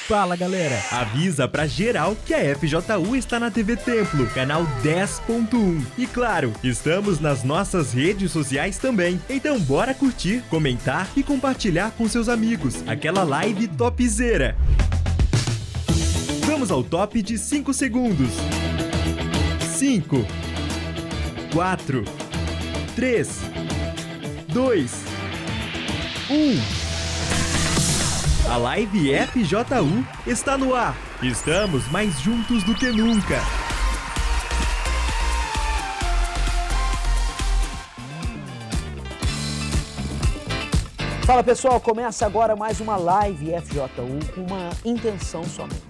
Fala galera, avisa pra geral que a FJU está na TV Templo, canal 10.1. E claro, estamos nas nossas redes sociais também. Então bora curtir, comentar e compartilhar com seus amigos aquela live topzera. Vamos ao top de 5 segundos. 5, 4, 3, 2, 1. A live FJU está no ar. Estamos mais juntos do que nunca. Fala pessoal, começa agora mais uma live FJU com uma intenção somente.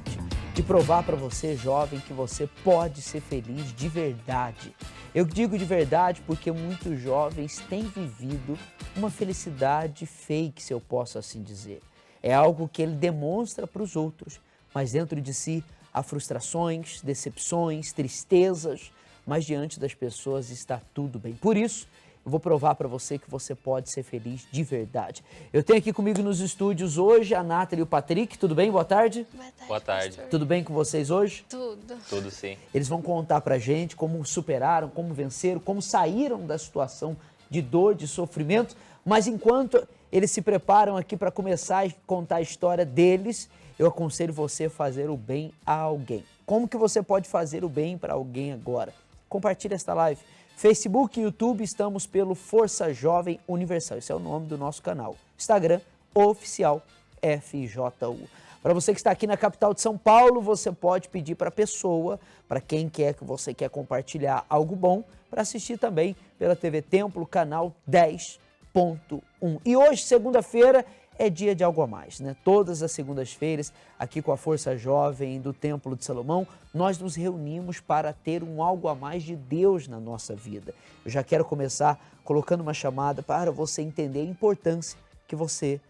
De provar para você, jovem, que você pode ser feliz de verdade. Eu digo de verdade porque muitos jovens têm vivido uma felicidade fake, se eu posso assim dizer. É algo que ele demonstra para os outros, mas dentro de si há frustrações, decepções, tristezas, mas diante das pessoas está tudo bem. Por isso, eu vou provar para você que você pode ser feliz de verdade. Eu tenho aqui comigo nos estúdios hoje a Nathalie e o Patrick. Tudo bem? Boa tarde. Boa tarde. Tudo bem com vocês hoje? Tudo sim. Eles vão contar pra gente como superaram, como venceram, como saíram da situação de dor, de sofrimento. Mas enquanto eles se preparam aqui para começar a contar a história deles, eu aconselho você a fazer o bem a alguém. Como que você pode fazer o bem para alguém agora? Compartilhe esta live. Facebook e YouTube, estamos pelo Força Jovem Universal. Esse é o nome do nosso canal. Instagram, oficial FJU. Para você que está aqui na capital de São Paulo, você pode pedir para a pessoa, para quem quer que você quer compartilhar algo bom, para assistir também pela TV Templo, canal 10.1. E hoje, segunda-feira, é dia de algo a mais, né? Todas as segundas-feiras, aqui com a Força Jovem do Templo de Salomão, nós nos reunimos para ter um algo a mais de Deus na nossa vida. Eu já quero começar colocando uma chamada para você entender a importância que você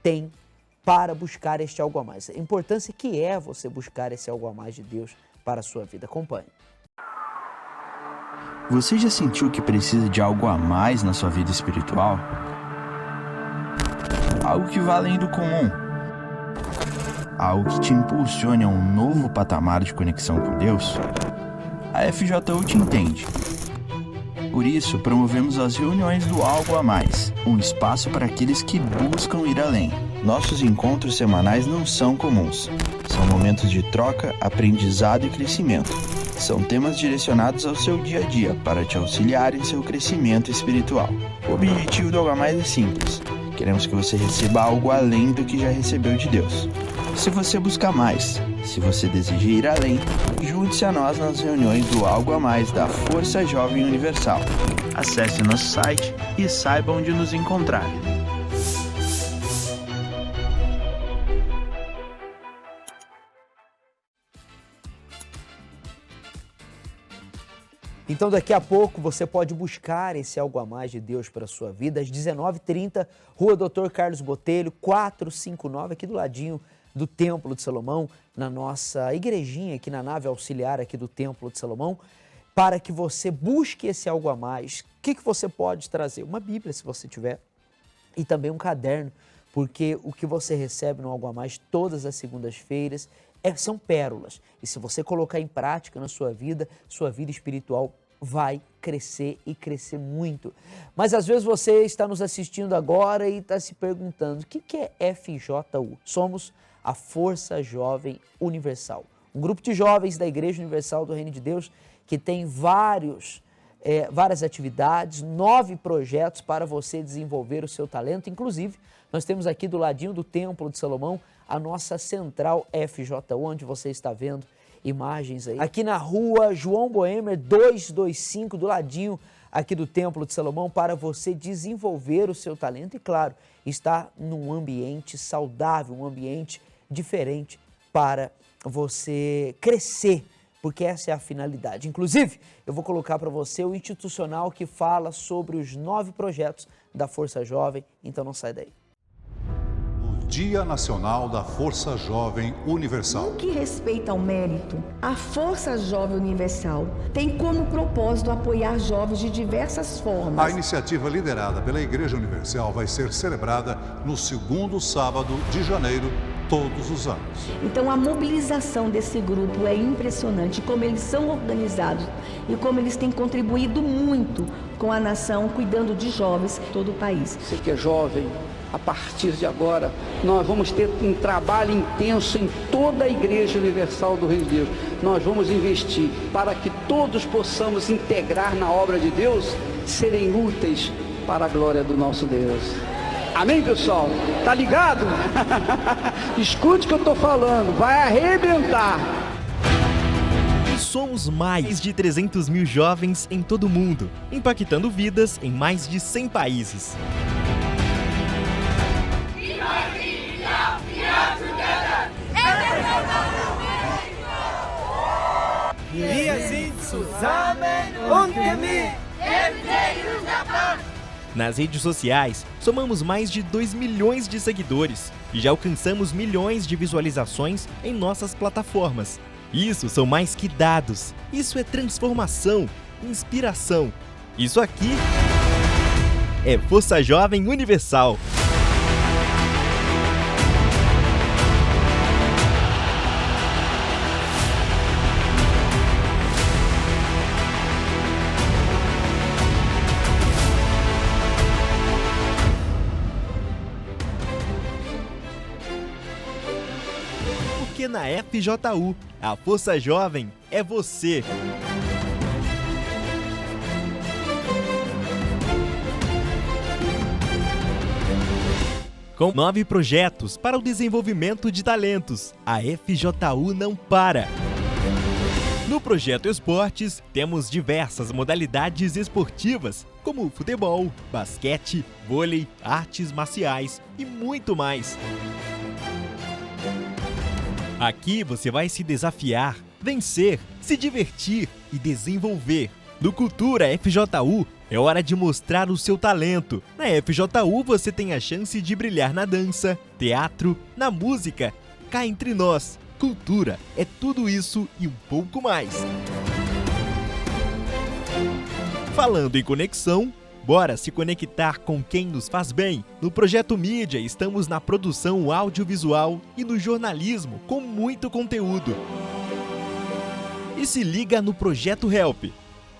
tem para buscar este algo a mais. A importância que é você buscar esse algo a mais de Deus para a sua vida. Acompanhe. Você já sentiu que precisa de algo a mais na sua vida espiritual? Algo que vá além do comum. Algo que te impulsione a um novo patamar de conexão com Deus? A FJU te entende. Por isso, promovemos as reuniões do Algo a Mais, um espaço para aqueles que buscam ir além. Nossos encontros semanais não são comuns. São momentos de troca, aprendizado e crescimento. São temas direcionados ao seu dia a dia para te auxiliar em seu crescimento espiritual. O objetivo do Algo a Mais é simples. Queremos que você receba algo além do que já recebeu de Deus. Se você buscar mais, se você deseja ir além, junte-se a nós nas reuniões do Algo a Mais da Força Jovem Universal. Acesse nosso site e saiba onde nos encontrar. Então daqui a pouco você pode buscar esse algo a mais de Deus para a sua vida, às 19h30, Rua Dr. Carlos Botelho, 459, aqui do ladinho do Templo de Salomão, na nossa igrejinha aqui na nave auxiliar aqui do Templo de Salomão, para que você busque esse algo a mais. O que você pode trazer? Uma Bíblia, se você tiver, e também um caderno, porque o que você recebe no Algo a Mais todas as segundas-feiras são pérolas. E se você colocar em prática na sua vida espiritual vai crescer e crescer muito. Mas às vezes você está nos assistindo agora e está se perguntando, o que é FJU? Somos a Força Jovem Universal. Um grupo de jovens da Igreja Universal do Reino de Deus que tem várias atividades, 9 projetos para você desenvolver o seu talento. Inclusive, nós temos aqui do ladinho do Templo de Salomão a nossa central FJU, onde você está vendo imagens aí. Aqui na rua João Boemer 225, do ladinho aqui do Templo de Salomão, para você desenvolver o seu talento e, claro, estar num ambiente saudável, um ambiente diferente para você crescer, porque essa é a finalidade. Inclusive, eu vou colocar para você o institucional que fala sobre os 9 projetos da Força Jovem, então não sai daí. Dia Nacional da Força Jovem Universal. No que respeita ao mérito, a Força Jovem Universal tem como propósito apoiar jovens de diversas formas. A iniciativa liderada pela Igreja Universal vai ser celebrada no segundo sábado de janeiro todos os anos. Então a mobilização desse grupo é impressionante, como eles são organizados e como eles têm contribuído muito com a nação, cuidando de jovens em todo o país. Você que é jovem, a partir de agora, nós vamos ter um trabalho intenso em toda a Igreja Universal do Reino de Deus. Nós vamos investir para que todos possamos integrar na obra de Deus, serem úteis para a glória do nosso Deus. Amém, pessoal? Tá ligado? Escute o que eu tô falando, vai arrebentar. E somos mais de 300 mil jovens em todo o mundo, impactando vidas em mais de 100 países. Nas redes sociais, somamos mais de 2 milhões de seguidores e já alcançamos milhões de visualizações em nossas plataformas. Isso são mais que dados, isso é transformação, inspiração. Isso aqui é Força Jovem Universal. Porque na FJU, a Força Jovem é você. Com 9 projetos para o desenvolvimento de talentos, a FJU não para. No Projeto Esportes, temos diversas modalidades esportivas, como futebol, basquete, vôlei, artes marciais e muito mais. Aqui você vai se desafiar, vencer, se divertir e desenvolver. No Cultura FJU, é hora de mostrar o seu talento. Na FJU você tem a chance de brilhar na dança, teatro, na música. Cá entre nós, cultura é tudo isso e um pouco mais. Falando em conexão, bora se conectar com quem nos faz bem. No Projeto Mídia estamos na produção audiovisual e no jornalismo com muito conteúdo. E se liga no Projeto Help.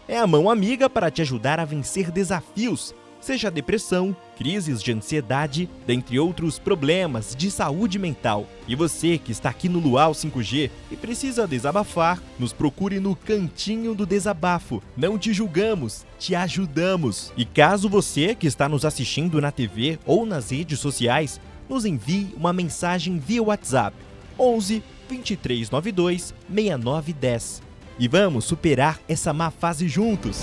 É a mão amiga para te ajudar a vencer desafios, seja depressão, crises de ansiedade, dentre outros problemas de saúde mental. E você que está aqui no Luau 5G e precisa desabafar, nos procure no Cantinho do Desabafo. Não te julgamos, te ajudamos. E caso você que está nos assistindo na TV ou nas redes sociais, nos envie uma mensagem via WhatsApp 11 2392 6910. E vamos superar essa má fase juntos.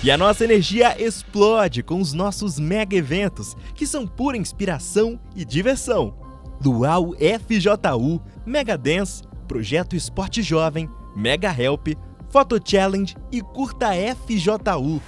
E a nossa energia explode com os nossos mega eventos, que são pura inspiração e diversão. Luau FJU, Mega Dance, Projeto Esporte Jovem, Mega Help, Photo Challenge e Curta FJU.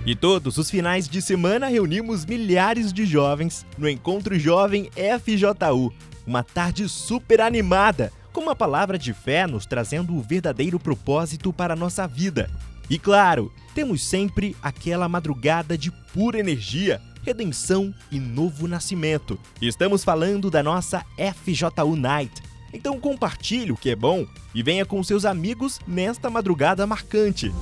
E todos os finais de semana reunimos milhares de jovens no Encontro Jovem FJU. Uma tarde super animada, com uma palavra de fé nos trazendo o verdadeiro propósito para a nossa vida. E claro, temos sempre aquela madrugada de pura energia, redenção e novo nascimento. Estamos falando da nossa FJU Night. Então compartilhe o que é bom e venha com seus amigos nesta madrugada marcante.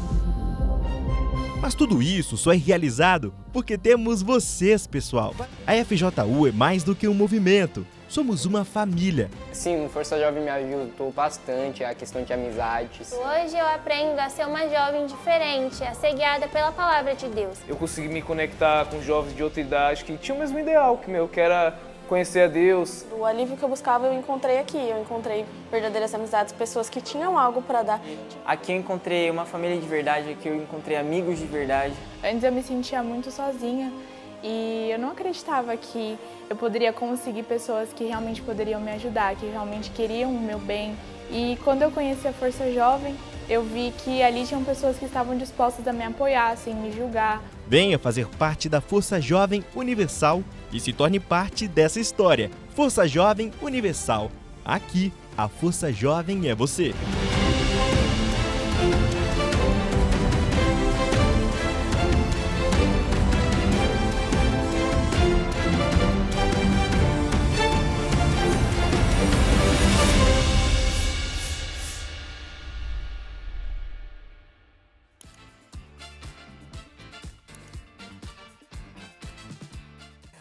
Mas tudo isso só é realizado porque temos vocês, pessoal. A FJU é mais do que um movimento. Somos uma família. Sim, o Força Jovem me ajudou bastante a questão de amizades. Hoje eu aprendo a ser uma jovem diferente, a ser guiada pela palavra de Deus. Eu consegui me conectar com jovens de outra idade que tinham o mesmo ideal que meu, que era conhecer a Deus. O alívio que eu buscava eu encontrei aqui. Eu encontrei verdadeiras amizades, pessoas que tinham algo para dar. Aqui eu encontrei uma família de verdade, aqui eu encontrei amigos de verdade. Antes eu me sentia muito sozinha e eu não acreditava que eu poderia conseguir pessoas que realmente poderiam me ajudar, que realmente queriam o meu bem. E quando eu conheci a Força Jovem, eu vi que ali tinham pessoas que estavam dispostas a me apoiar, sem me julgar. Venha fazer parte da Força Jovem Universal e se torne parte dessa história. Força Jovem Universal. Aqui, a Força Jovem é você.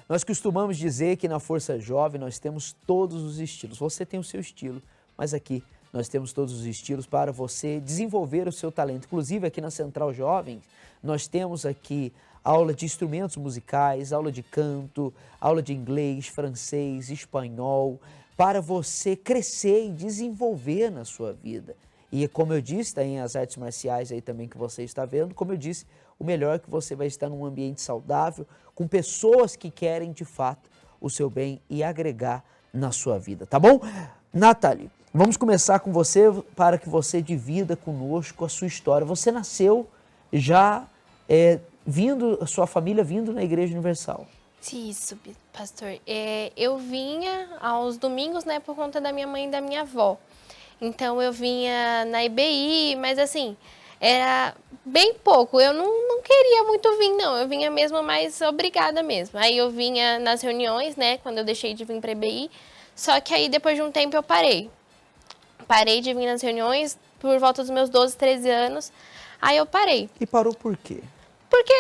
Nós costumamos dizer que na Força Jovem nós temos todos os estilos. Você tem o seu estilo, mas aqui nós temos todos os estilos para você desenvolver o seu talento. Inclusive aqui na Central Jovem, nós temos aqui aula de instrumentos musicais, aula de canto, aula de inglês, francês, espanhol, para você crescer e desenvolver na sua vida. E como eu disse, tem as artes marciais aí também que você está vendo, como eu disse, o melhor é que você vai estar num ambiente saudável, com pessoas que querem de fato o seu bem e agregar na sua vida, tá bom? Nathalie, vamos começar com você para que você divida conosco a sua história. Você nasceu já a sua família vindo na Igreja Universal. Isso, pastor. Eu vinha aos domingos, né, por conta da minha mãe e da minha avó. Então eu vinha na IBI, mas assim, era bem pouco. Eu não queria muito vir, não. Eu vinha mesmo mais obrigada mesmo. Aí eu vinha nas reuniões, né, quando eu deixei de vir para a IBI. Só que aí depois de um tempo eu parei. Parei de vir nas reuniões por volta dos meus 12, 13 anos. Aí eu parei. E parou por quê? Porque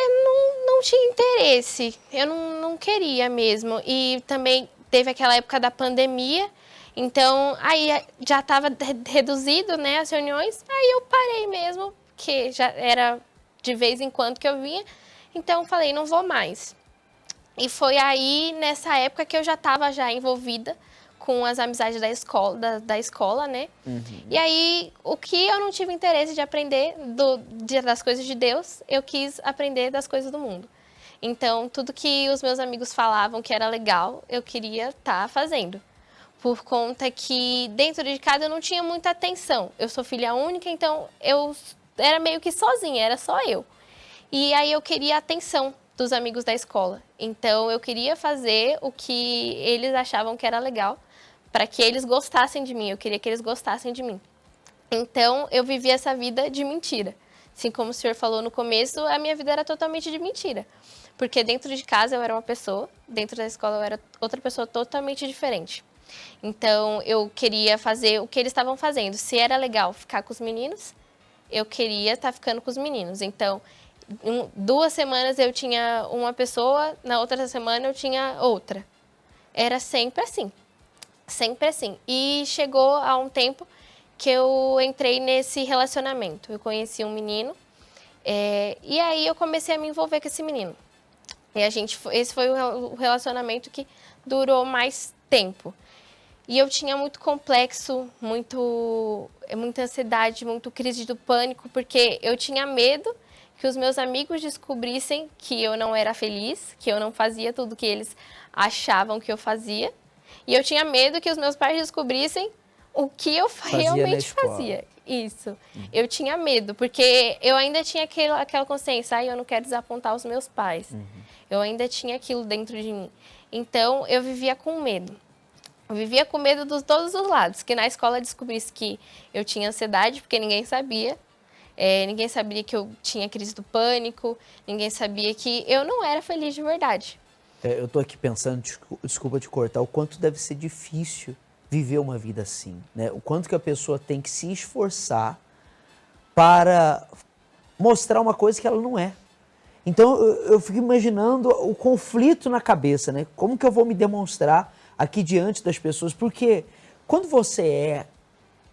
não tinha interesse, eu não queria mesmo. E também teve aquela época da pandemia, então aí já estava reduzido, né, as reuniões, aí eu parei mesmo, que já era de vez em quando que eu vinha, então falei, não vou mais. E foi aí, nessa época, que eu já estava envolvida com as amizades da escola, né? Uhum. E aí, o que eu não tive interesse de aprender das coisas de Deus, eu quis aprender das coisas do mundo. Então, tudo que os meus amigos falavam que era legal, eu queria estar fazendo. Por conta que dentro de casa eu não tinha muita atenção. Eu sou filha única, então eu era meio que sozinha, era só eu. E aí eu queria a atenção dos amigos da escola. Então, eu queria fazer o que eles achavam que era legal, para que eles gostassem de mim, eu queria que eles gostassem de mim. Então, eu vivia essa vida de mentira. Assim como o senhor falou no começo, a minha vida era totalmente de mentira. Porque dentro de casa eu era uma pessoa, dentro da escola eu era outra pessoa totalmente diferente. Então, eu queria fazer o que eles estavam fazendo. Se era legal ficar com os meninos, eu queria estar ficando com os meninos. Então, 2 semanas eu tinha uma pessoa, na outra semana eu tinha outra. Era sempre assim. Sempre assim. E chegou a um tempo que eu entrei nesse relacionamento. Eu conheci um menino e aí eu comecei a me envolver com esse menino. E esse foi o relacionamento que durou mais tempo. E eu tinha muito complexo, muita ansiedade, muito crise do pânico, porque eu tinha medo que os meus amigos descobrissem que eu não era feliz, que eu não fazia tudo que eles achavam que eu fazia. E eu tinha medo que os meus pais descobrissem o que eu realmente fazia. Isso. Eu tinha medo, porque eu ainda tinha aquela consciência, eu não quero desapontar os meus pais. Eu ainda tinha aquilo dentro de mim. Então, eu vivia com medo. Eu vivia com medo de todos os lados. Que na escola descobrisse que eu tinha ansiedade, porque ninguém sabia. Ninguém sabia que eu tinha crise do pânico. Ninguém sabia que eu não era feliz de verdade. Eu estou aqui pensando, desculpa te cortar, o quanto deve ser difícil viver uma vida assim, né? O quanto que a pessoa tem que se esforçar para mostrar uma coisa que ela não é. Então, eu fico imaginando o conflito na cabeça, né? Como que eu vou me demonstrar aqui diante das pessoas? Porque quando você é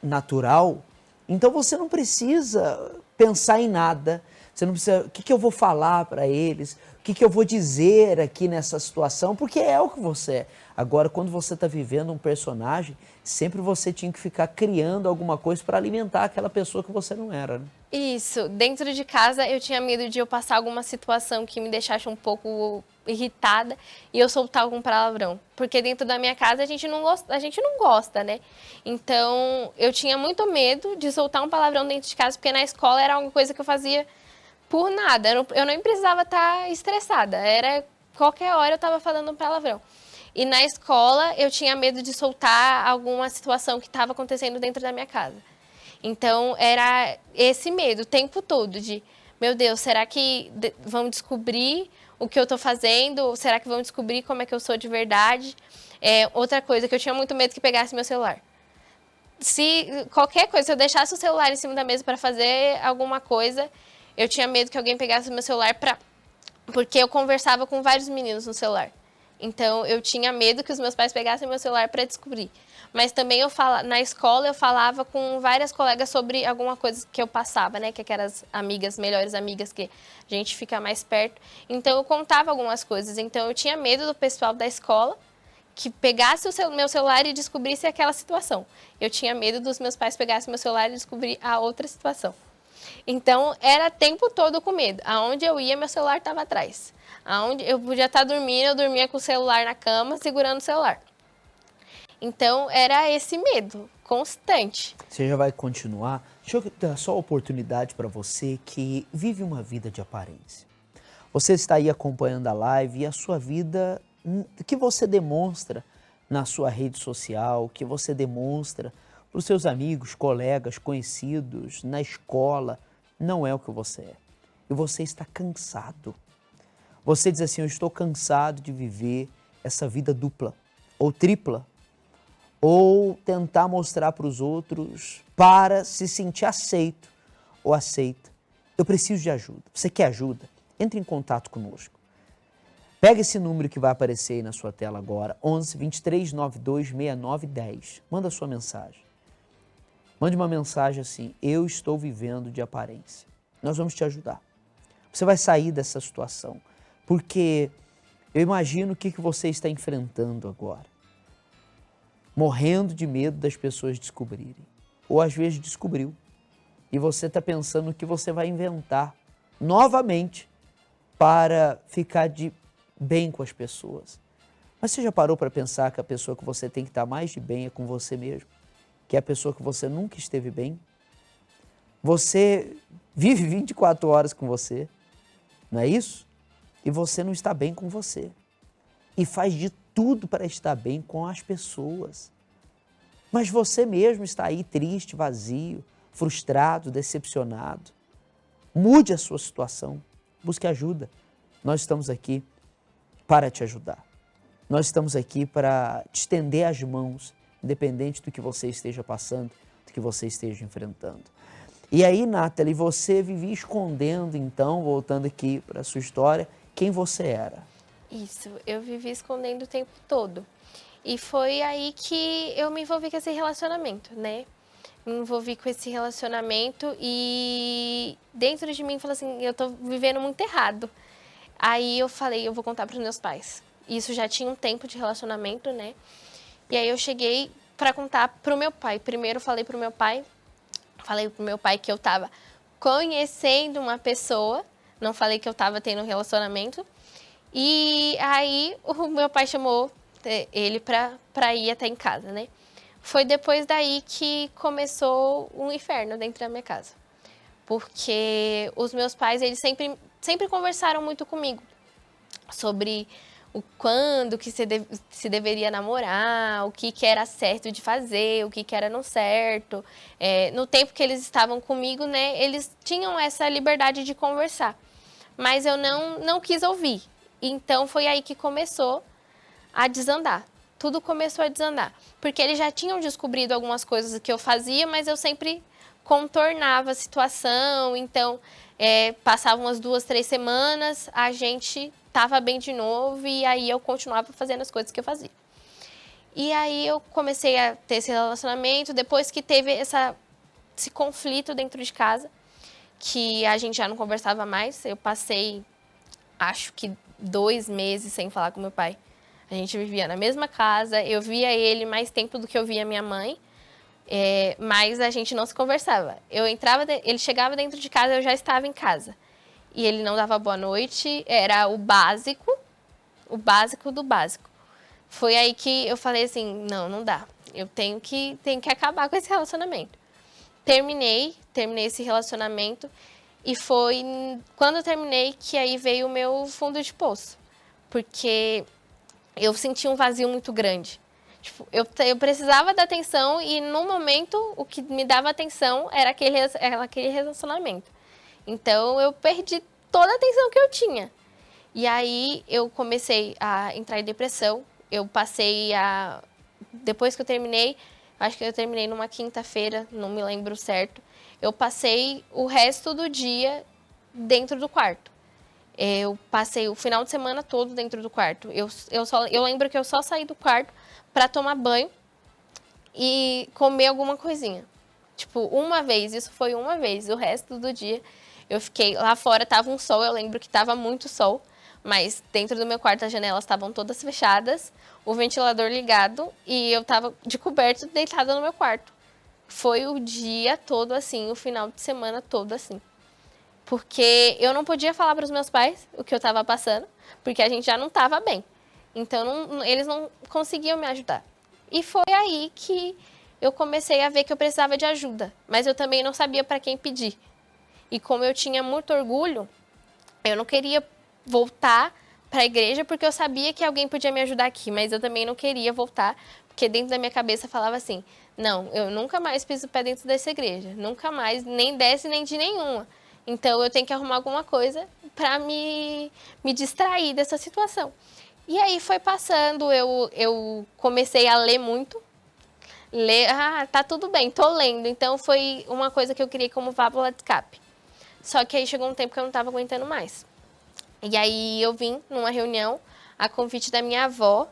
natural, então você não precisa pensar em nada. Você não precisa, o que eu vou falar para eles? O que eu vou dizer aqui nessa situação? Porque é o que você é. Agora, quando você está vivendo um personagem, sempre você tinha que ficar criando alguma coisa para alimentar aquela pessoa que você não era, né? Isso. Dentro de casa, eu tinha medo de eu passar alguma situação que me deixasse um pouco irritada e eu soltar algum palavrão. Porque dentro da minha casa, a gente não gosta, né? Então, eu tinha muito medo de soltar um palavrão dentro de casa, porque na escola era alguma coisa que eu fazia por nada. Eu nem precisava estar estressada. Qualquer hora eu estava falando um palavrão. E na escola, eu tinha medo de soltar alguma situação que estava acontecendo dentro da minha casa. Então, era esse medo o tempo todo de, meu Deus, será que vão descobrir o que eu estou fazendo? Será que vão descobrir como é que eu sou de verdade? Outra coisa, que eu tinha muito medo que pegasse meu celular. Se qualquer coisa, se eu deixasse o celular em cima da mesa para fazer alguma coisa, eu tinha medo que alguém pegasse o meu celular porque eu conversava com vários meninos no celular. Então, eu tinha medo que os meus pais pegassem meu celular para descobrir. Mas também na escola eu falava com várias colegas sobre alguma coisa que eu passava, né? Que aquelas amigas, melhores amigas que a gente fica mais perto. Então, eu contava algumas coisas. Então, eu tinha medo do pessoal da escola que pegasse meu celular e descobrisse aquela situação. Eu tinha medo dos meus pais pegassem meu celular e descobrir a outra situação. Então, era o tempo todo com medo. Aonde eu ia, meu celular estava atrás. Aonde eu podia estar dormindo, eu dormia com o celular na cama, segurando o celular. Então, era esse medo constante. Você já vai continuar? Deixa eu dar só a oportunidade para você que vive uma vida de aparência. Você está aí acompanhando a live e a sua vida, que você demonstra na sua rede social, que você demonstra para os seus amigos, colegas, conhecidos, na escola, não é o que você é. E você está cansado. Você diz assim, eu estou cansado de viver essa vida dupla ou tripla, ou tentar mostrar para os outros para se sentir aceito ou aceita. Eu preciso de ajuda. Você quer ajuda? Entre em contato conosco. Pega esse número que vai aparecer aí na sua tela agora, 11 23 92 69 10. Manda a sua mensagem. Mande uma mensagem assim, eu estou vivendo de aparência. Nós vamos te ajudar. Você vai sair dessa situação, porque eu imagino o que você está enfrentando agora. Morrendo de medo das pessoas descobrirem. Ou às vezes descobriu. E você está pensando o que você vai inventar novamente para ficar de bem com as pessoas. Mas você já parou para pensar que a pessoa que você tem que estar mais de bem é com você mesmo? Que é a pessoa que você nunca esteve bem? Você vive 24 horas com você, não é isso? E você não está bem com você. E faz de tudo para estar bem com as pessoas. Mas você mesmo está aí triste, vazio, frustrado, decepcionado. Mude a sua situação. Busque ajuda. Nós estamos aqui para te ajudar. Nós estamos aqui para te estender as mãos, independente do que você esteja passando, do que você esteja enfrentando. E aí, Nathalie, você vivia escondendo, então, voltando aqui para a sua história, quem você era. Isso, eu vivi escondendo o tempo todo. E foi aí que eu me envolvi com esse relacionamento, né? Me envolvi com esse relacionamento e dentro de mim falei assim, eu tô vivendo muito errado. Aí eu falei, eu vou contar para os meus pais. Isso já tinha um tempo de relacionamento, né? E aí eu cheguei para contar pro meu pai. Primeiro eu falei pro meu pai que eu tava conhecendo uma pessoa, não falei que eu tava tendo um relacionamento. E aí o meu pai chamou ele pra ir até em casa, né? Foi depois daí que começou um inferno dentro da minha casa. Porque os meus pais, eles sempre conversaram muito comigo sobre o quando que se deveria namorar, o que era certo de fazer, o que era não certo. No tempo que eles estavam comigo, né, eles tinham essa liberdade de conversar. Mas eu não quis ouvir. Então, foi aí que começou a desandar. Tudo começou a desandar. Porque eles já tinham descobrido algumas coisas que eu fazia, mas eu sempre contornava a situação. Então, passavam umas 2, 3 semanas, a gente estava bem de novo e aí eu continuava fazendo as coisas que eu fazia. E aí eu comecei a ter esse relacionamento, depois que teve esse conflito dentro de casa, que a gente já não conversava mais. Eu passei, acho que 2 meses sem falar com meu pai. A gente vivia na mesma casa, eu via ele mais tempo do que eu via minha mãe, mas a gente não se conversava. Ele chegava dentro de casa, eu já estava em casa. E ele não dava boa noite, era o básico do básico. Foi aí que eu falei assim, não dá, eu tenho que acabar com esse relacionamento. Terminei esse relacionamento e foi quando eu terminei que aí veio o meu fundo de poço. Porque eu senti um vazio muito grande. Tipo, eu precisava da atenção e no momento o que me dava atenção era aquele relacionamento. Então eu perdi toda a atenção que eu tinha. E aí eu comecei a entrar em depressão. Eu passei depois que eu terminei, acho que eu terminei numa quinta-feira, não me lembro certo. Eu passei o resto do dia dentro do quarto. Eu passei o final de semana todo dentro do quarto. Eu lembro que eu só saí do quarto para tomar banho e comer alguma coisinha. Tipo, uma vez, isso foi uma vez. O resto do dia eu fiquei lá fora, tava um sol, eu lembro que tava muito sol, mas dentro do meu quarto as janelas estavam todas fechadas, o ventilador ligado e eu tava de coberto deitada no meu quarto. Foi o dia todo assim, o final de semana todo assim. Porque eu não podia falar para os meus pais o que eu estava passando, porque a gente já não estava bem. Então, eles não conseguiam me ajudar. E foi aí que eu comecei a ver que eu precisava de ajuda, mas eu também não sabia para quem pedir. E como eu tinha muito orgulho, eu não queria voltar para a igreja porque eu sabia que alguém podia me ajudar aqui, mas eu também não queria voltar, porque dentro da minha cabeça falava assim, não, eu nunca mais piso o pé dentro dessa igreja, nunca mais, nem desse nem de nenhuma. Então, eu tenho que arrumar alguma coisa para me distrair dessa situação. E aí foi passando, eu comecei a ler muito. Tá tudo bem, tô lendo. Então, foi uma coisa que eu criei como válvula de escape. Só que aí chegou um tempo que eu não estava aguentando mais. E aí eu vim numa reunião, a convite da minha avó,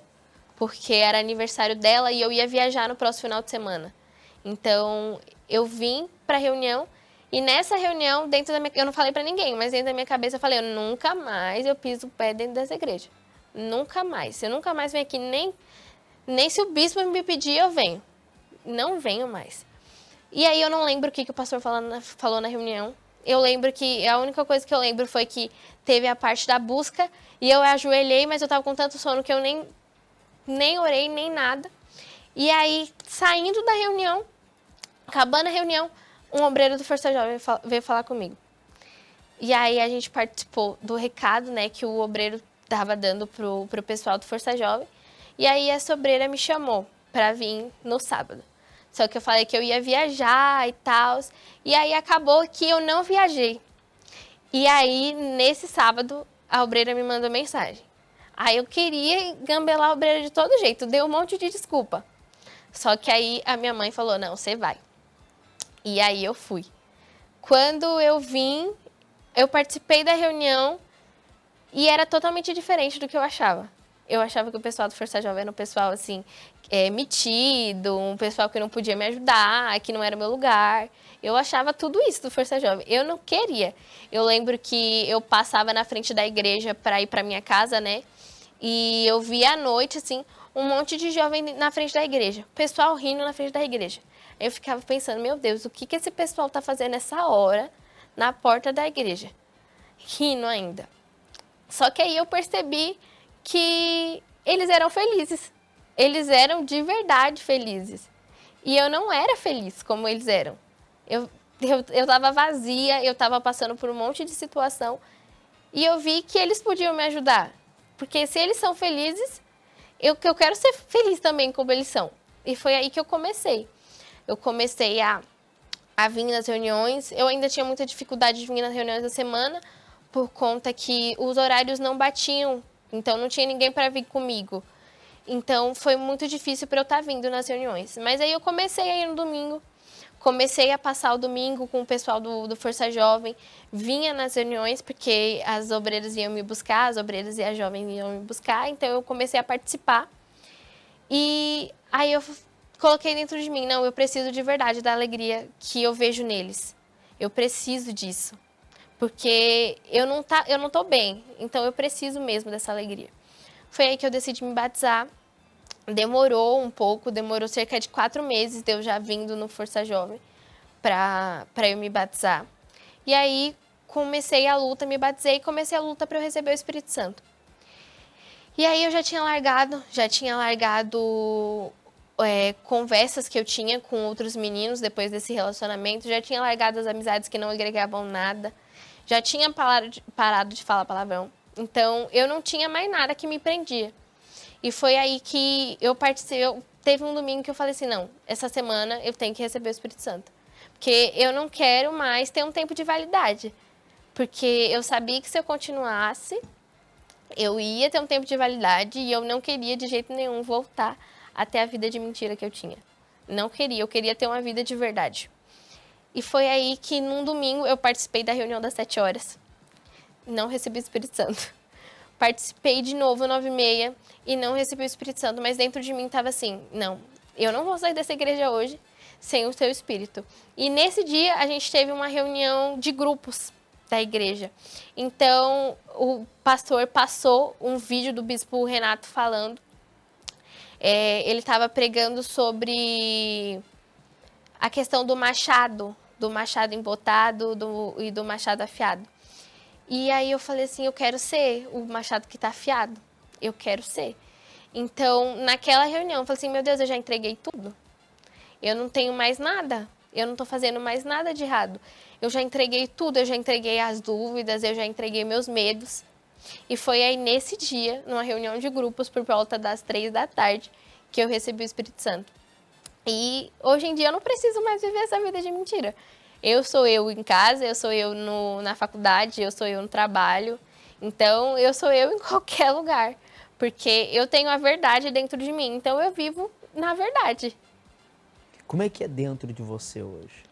porque era aniversário dela e eu ia viajar no próximo final de semana. Então, eu vim para a reunião. E nessa reunião, eu não falei pra ninguém, mas dentro da minha cabeça eu falei, eu nunca mais eu piso o pé dentro dessa igreja. Nunca mais. Eu nunca mais venho aqui, nem se o bispo me pedir, eu venho. Não venho mais. E aí eu não lembro o que o pastor falou na reunião. Eu lembro que a única coisa que eu lembro foi que teve a parte da busca e eu ajoelhei, mas eu tava com tanto sono que eu nem orei, nem nada. E aí, saindo da reunião, acabando a reunião, um obreiro do Força Jovem veio falar comigo. E aí a gente participou do recado, né, que o obreiro estava dando pro pessoal do Força Jovem. E aí essa obreira me chamou para vir no sábado. Só que eu falei que eu ia viajar e tal. E aí acabou que eu não viajei. E aí, nesse sábado, a obreira me mandou mensagem. Aí eu queria gambelar a obreira de todo jeito, dei um monte de desculpa. Só que aí a minha mãe falou, não, você vai. E aí eu fui. Quando eu vim, eu participei da reunião e era totalmente diferente do que eu achava. Eu achava que o pessoal do Força Jovem era um pessoal, assim, metido, um pessoal que não podia me ajudar, que não era o meu lugar. Eu achava tudo isso do Força Jovem. Eu não queria. Eu lembro que eu passava na frente da igreja para ir para minha casa, né? E eu via à noite, assim, um monte de jovem na frente da igreja. O pessoal rindo na frente da igreja. Eu ficava pensando, meu Deus, o que esse pessoal tá fazendo nessa hora na porta da igreja? Rindo ainda. Só que aí eu percebi que eles eram felizes. Eles eram de verdade felizes. E eu não era feliz como eles eram. Eu tava vazia, eu tava passando por um monte de situação e eu vi que eles podiam me ajudar. Porque se eles são felizes, eu quero ser feliz também como eles são. E foi aí que eu comecei. Eu comecei a vir nas reuniões. Eu ainda tinha muita dificuldade de vir nas reuniões da semana por conta que os horários não batiam. Então, não tinha ninguém para vir comigo. Então, foi muito difícil para eu estar vindo nas reuniões. Mas aí eu comecei a ir no domingo. Comecei a passar o domingo com o pessoal do Força Jovem. Vinha nas reuniões porque as obreiras iam me buscar, as obreiras e as jovens iam me buscar. Então, eu comecei a participar. E aí eu coloquei dentro de mim, não, eu preciso de verdade da alegria que eu vejo neles. Eu preciso disso. Porque eu não tô bem, então eu preciso mesmo dessa alegria. Foi aí que eu decidi me batizar. Demorou um pouco, demorou cerca de 4 meses de eu já vindo no Força Jovem para eu me batizar. E aí comecei a luta, me batizei e comecei a luta para eu receber o Espírito Santo. E aí eu já tinha largado conversas que eu tinha com outros meninos depois desse relacionamento, já tinha largado as amizades que não agregavam nada, já tinha parado de falar palavrão, então eu não tinha mais nada que me prendia. E foi aí que eu participei, teve um domingo que eu falei assim, não, essa semana eu tenho que receber o Espírito Santo, porque eu não quero mais ter um tempo de validade, porque eu sabia que se eu continuasse, eu ia ter um tempo de validade e eu não queria de jeito nenhum voltar até a vida de mentira que eu tinha. Não queria, eu queria ter uma vida de verdade. E foi aí que num domingo eu participei da reunião das 7 horas. não recebi o Espírito Santo. Participei de novo 9h30 e não recebi o Espírito Santo, mas dentro de mim estava assim, não, eu não vou sair dessa igreja hoje sem o seu Espírito. E nesse dia a gente teve uma reunião de grupos da igreja. Então o pastor passou um vídeo do bispo Renato falando. Ele estava pregando sobre a questão do machado embotado e do machado afiado. E aí eu falei assim, eu quero ser o machado que está afiado. Eu quero ser. Então, naquela reunião, eu falei assim, meu Deus, eu já entreguei tudo. Eu não tenho mais nada. Eu não estou fazendo mais nada de errado. Eu já entreguei tudo, eu já entreguei as dúvidas, eu já entreguei meus medos. E foi aí nesse dia, numa reunião de grupos, por volta das 15h, que eu recebi o Espírito Santo. E hoje em dia eu não preciso mais viver essa vida de mentira. Eu sou eu em casa, eu sou eu na faculdade, eu sou eu no trabalho. Então, eu sou eu em qualquer lugar. Porque eu tenho a verdade dentro de mim. Então, eu vivo na verdade. Como é que é dentro de você hoje?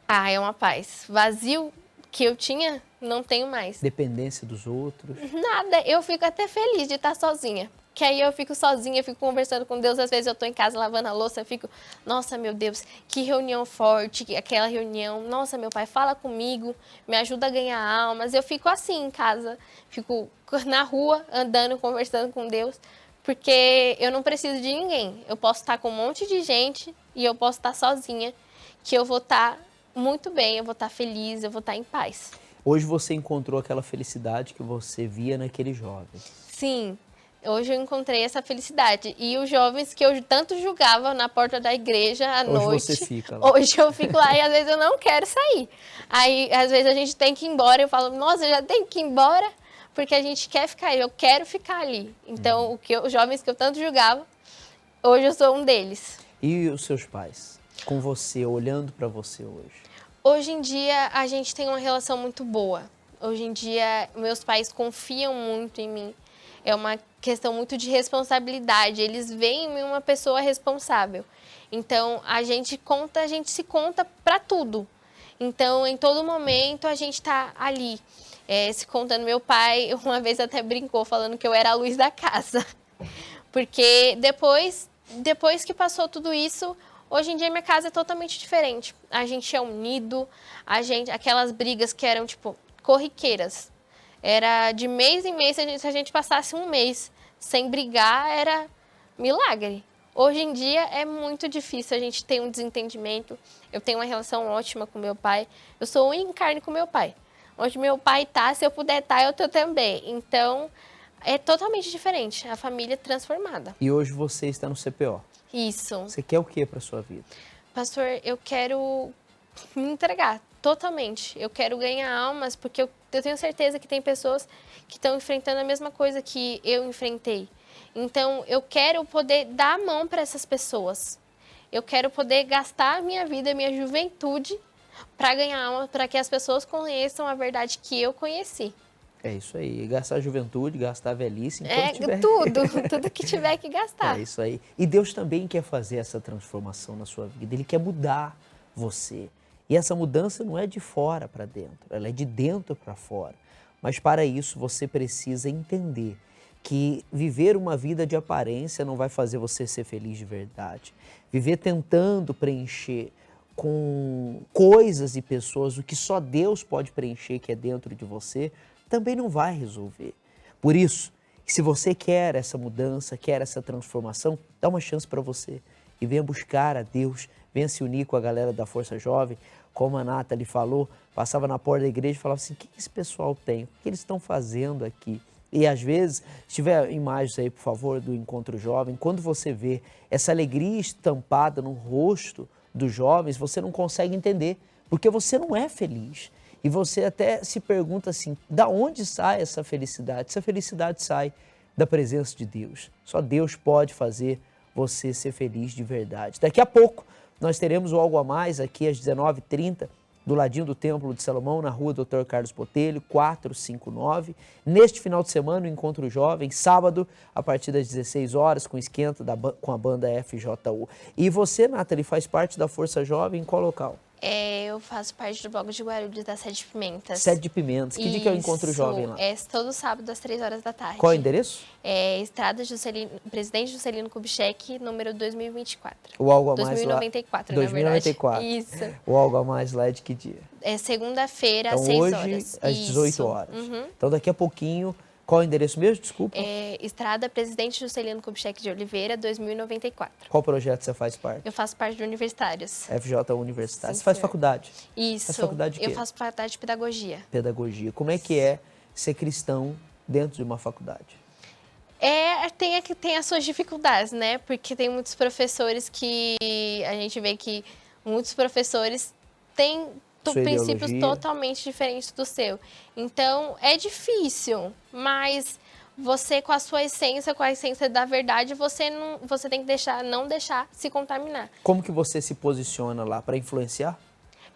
É uma paz. Vazio que eu tinha, não tenho mais. Dependência dos outros? Nada. Eu fico até feliz de estar sozinha. Que aí eu fico sozinha, eu fico conversando com Deus. Às vezes eu estou em casa lavando a louça, eu fico, nossa, meu Deus, que reunião forte, aquela reunião. Nossa, meu Pai, fala comigo, me ajuda a ganhar almas. Eu fico assim em casa, fico na rua, andando, conversando com Deus, porque eu não preciso de ninguém. Eu posso estar com um monte de gente e eu posso estar sozinha, que eu vou estar muito bem, eu vou estar feliz, eu vou estar em paz. Hoje você encontrou aquela felicidade que você via naquele jovem. Sim. Hoje eu encontrei essa felicidade. E os jovens que eu tanto julgava na porta da igreja à noite. Hoje você fica lá. Hoje eu fico lá e às vezes eu não quero sair. Aí às vezes a gente tem que ir embora. Eu falo, nossa, eu já tenho que ir embora porque a gente quer ficar aí. Eu quero ficar ali. Então os jovens que eu tanto julgava, hoje eu sou um deles. E os seus pais? Com você, olhando para você hoje? Hoje em dia a gente tem uma relação muito boa. Hoje em dia meus pais confiam muito em mim. É uma questão muito de responsabilidade. Eles veem em mim uma pessoa responsável. Então, a gente se conta para tudo. Então, em todo momento, a gente está ali, se contando. Meu pai, uma vez até brincou, falando que eu era a luz da casa. Porque depois que passou tudo isso, hoje em dia minha casa é totalmente diferente. A gente é unido, aquelas brigas que eram, tipo, corriqueiras. Era de mês em mês, se a gente passasse um mês sem brigar, era milagre. Hoje em dia é muito difícil, a gente tem um desentendimento. Eu tenho uma relação ótima com meu pai. Eu sou unha em carne com meu pai. Onde meu pai tá, se eu puder estar, eu tô também. Então, é totalmente diferente, a família transformada. E hoje você está no CPO. Isso. Você quer o que para sua vida? Pastor, eu quero me entregar totalmente. Eu quero ganhar almas, porque eu tenho certeza que tem pessoas que estão enfrentando a mesma coisa que eu enfrentei. Então, eu quero poder dar a mão para essas pessoas. Eu quero poder gastar a minha vida, a minha juventude, para ganhar alma, para que as pessoas conheçam a verdade que eu conheci. É isso aí. Gastar a juventude, gastar a velhice. Tudo que tiver que gastar. É isso aí. E Deus também quer fazer essa transformação na sua vida. Ele quer mudar você. E essa mudança não é de fora para dentro, ela é de dentro para fora. Mas para isso você precisa entender que viver uma vida de aparência não vai fazer você ser feliz de verdade. Viver tentando preencher com coisas e pessoas o que só Deus pode preencher, que é dentro de você, também não vai resolver. Por isso, se você quer essa mudança, quer essa transformação, dá uma chance para você e venha buscar a Deus, venha se unir com a galera da Força Jovem. Como a Nathalie falou, passava na porta da igreja e falava assim, o que esse pessoal tem? O que eles estão fazendo aqui? E às vezes, se tiver imagens aí, por favor, do Encontro Jovem, quando você vê essa alegria estampada no rosto dos jovens, você não consegue entender, porque você não é feliz. E você até se pergunta assim, da onde sai essa felicidade? Essa felicidade sai da presença de Deus. Só Deus pode fazer você ser feliz de verdade. Daqui a pouco, nós teremos o Algo a Mais aqui às 19h30, do ladinho do Templo de Salomão, na rua Dr. Carlos Botelho, 459. Neste final de semana, o Encontro Jovem, sábado, a partir das 16 horas, com esquenta com a banda FJU. E você, Nathalie, faz parte da Força Jovem em qual local? Eu faço parte do blog de Guarulhos da Sede de Pimentas. Sede de Pimentas. Que dia que eu encontro o jovem lá? É todo sábado às 3 horas da tarde. Qual é o endereço? Estrada Presidente Juscelino Kubitschek, número 2024. O Algo a Mais 2094, lá. 2094. Isso. O Algo a Mais lá é de que dia? É segunda-feira, às então, 6 hoje, horas. às 18 horas. Então, daqui a pouquinho... Qual é o endereço mesmo? Desculpa. Estrada Presidente Juscelino Kubitschek de Oliveira, 2094. Qual projeto você faz parte? Eu faço parte do Universitários. FJ Universitários. Sim, você faz senhor. faculdade? Isso. Faz faculdade de quê? Eu faço faculdade de Pedagogia. Pedagogia. Como é que é ser cristão dentro de uma faculdade? Tem as suas dificuldades, né? Porque tem muitos professores que... A gente vê que muitos professores têm... princípios totalmente diferentes do seu. Então, é difícil, mas você, com a sua essência, com a essência da verdade, você tem que não deixar se contaminar. Como que você se posiciona lá? Para influenciar?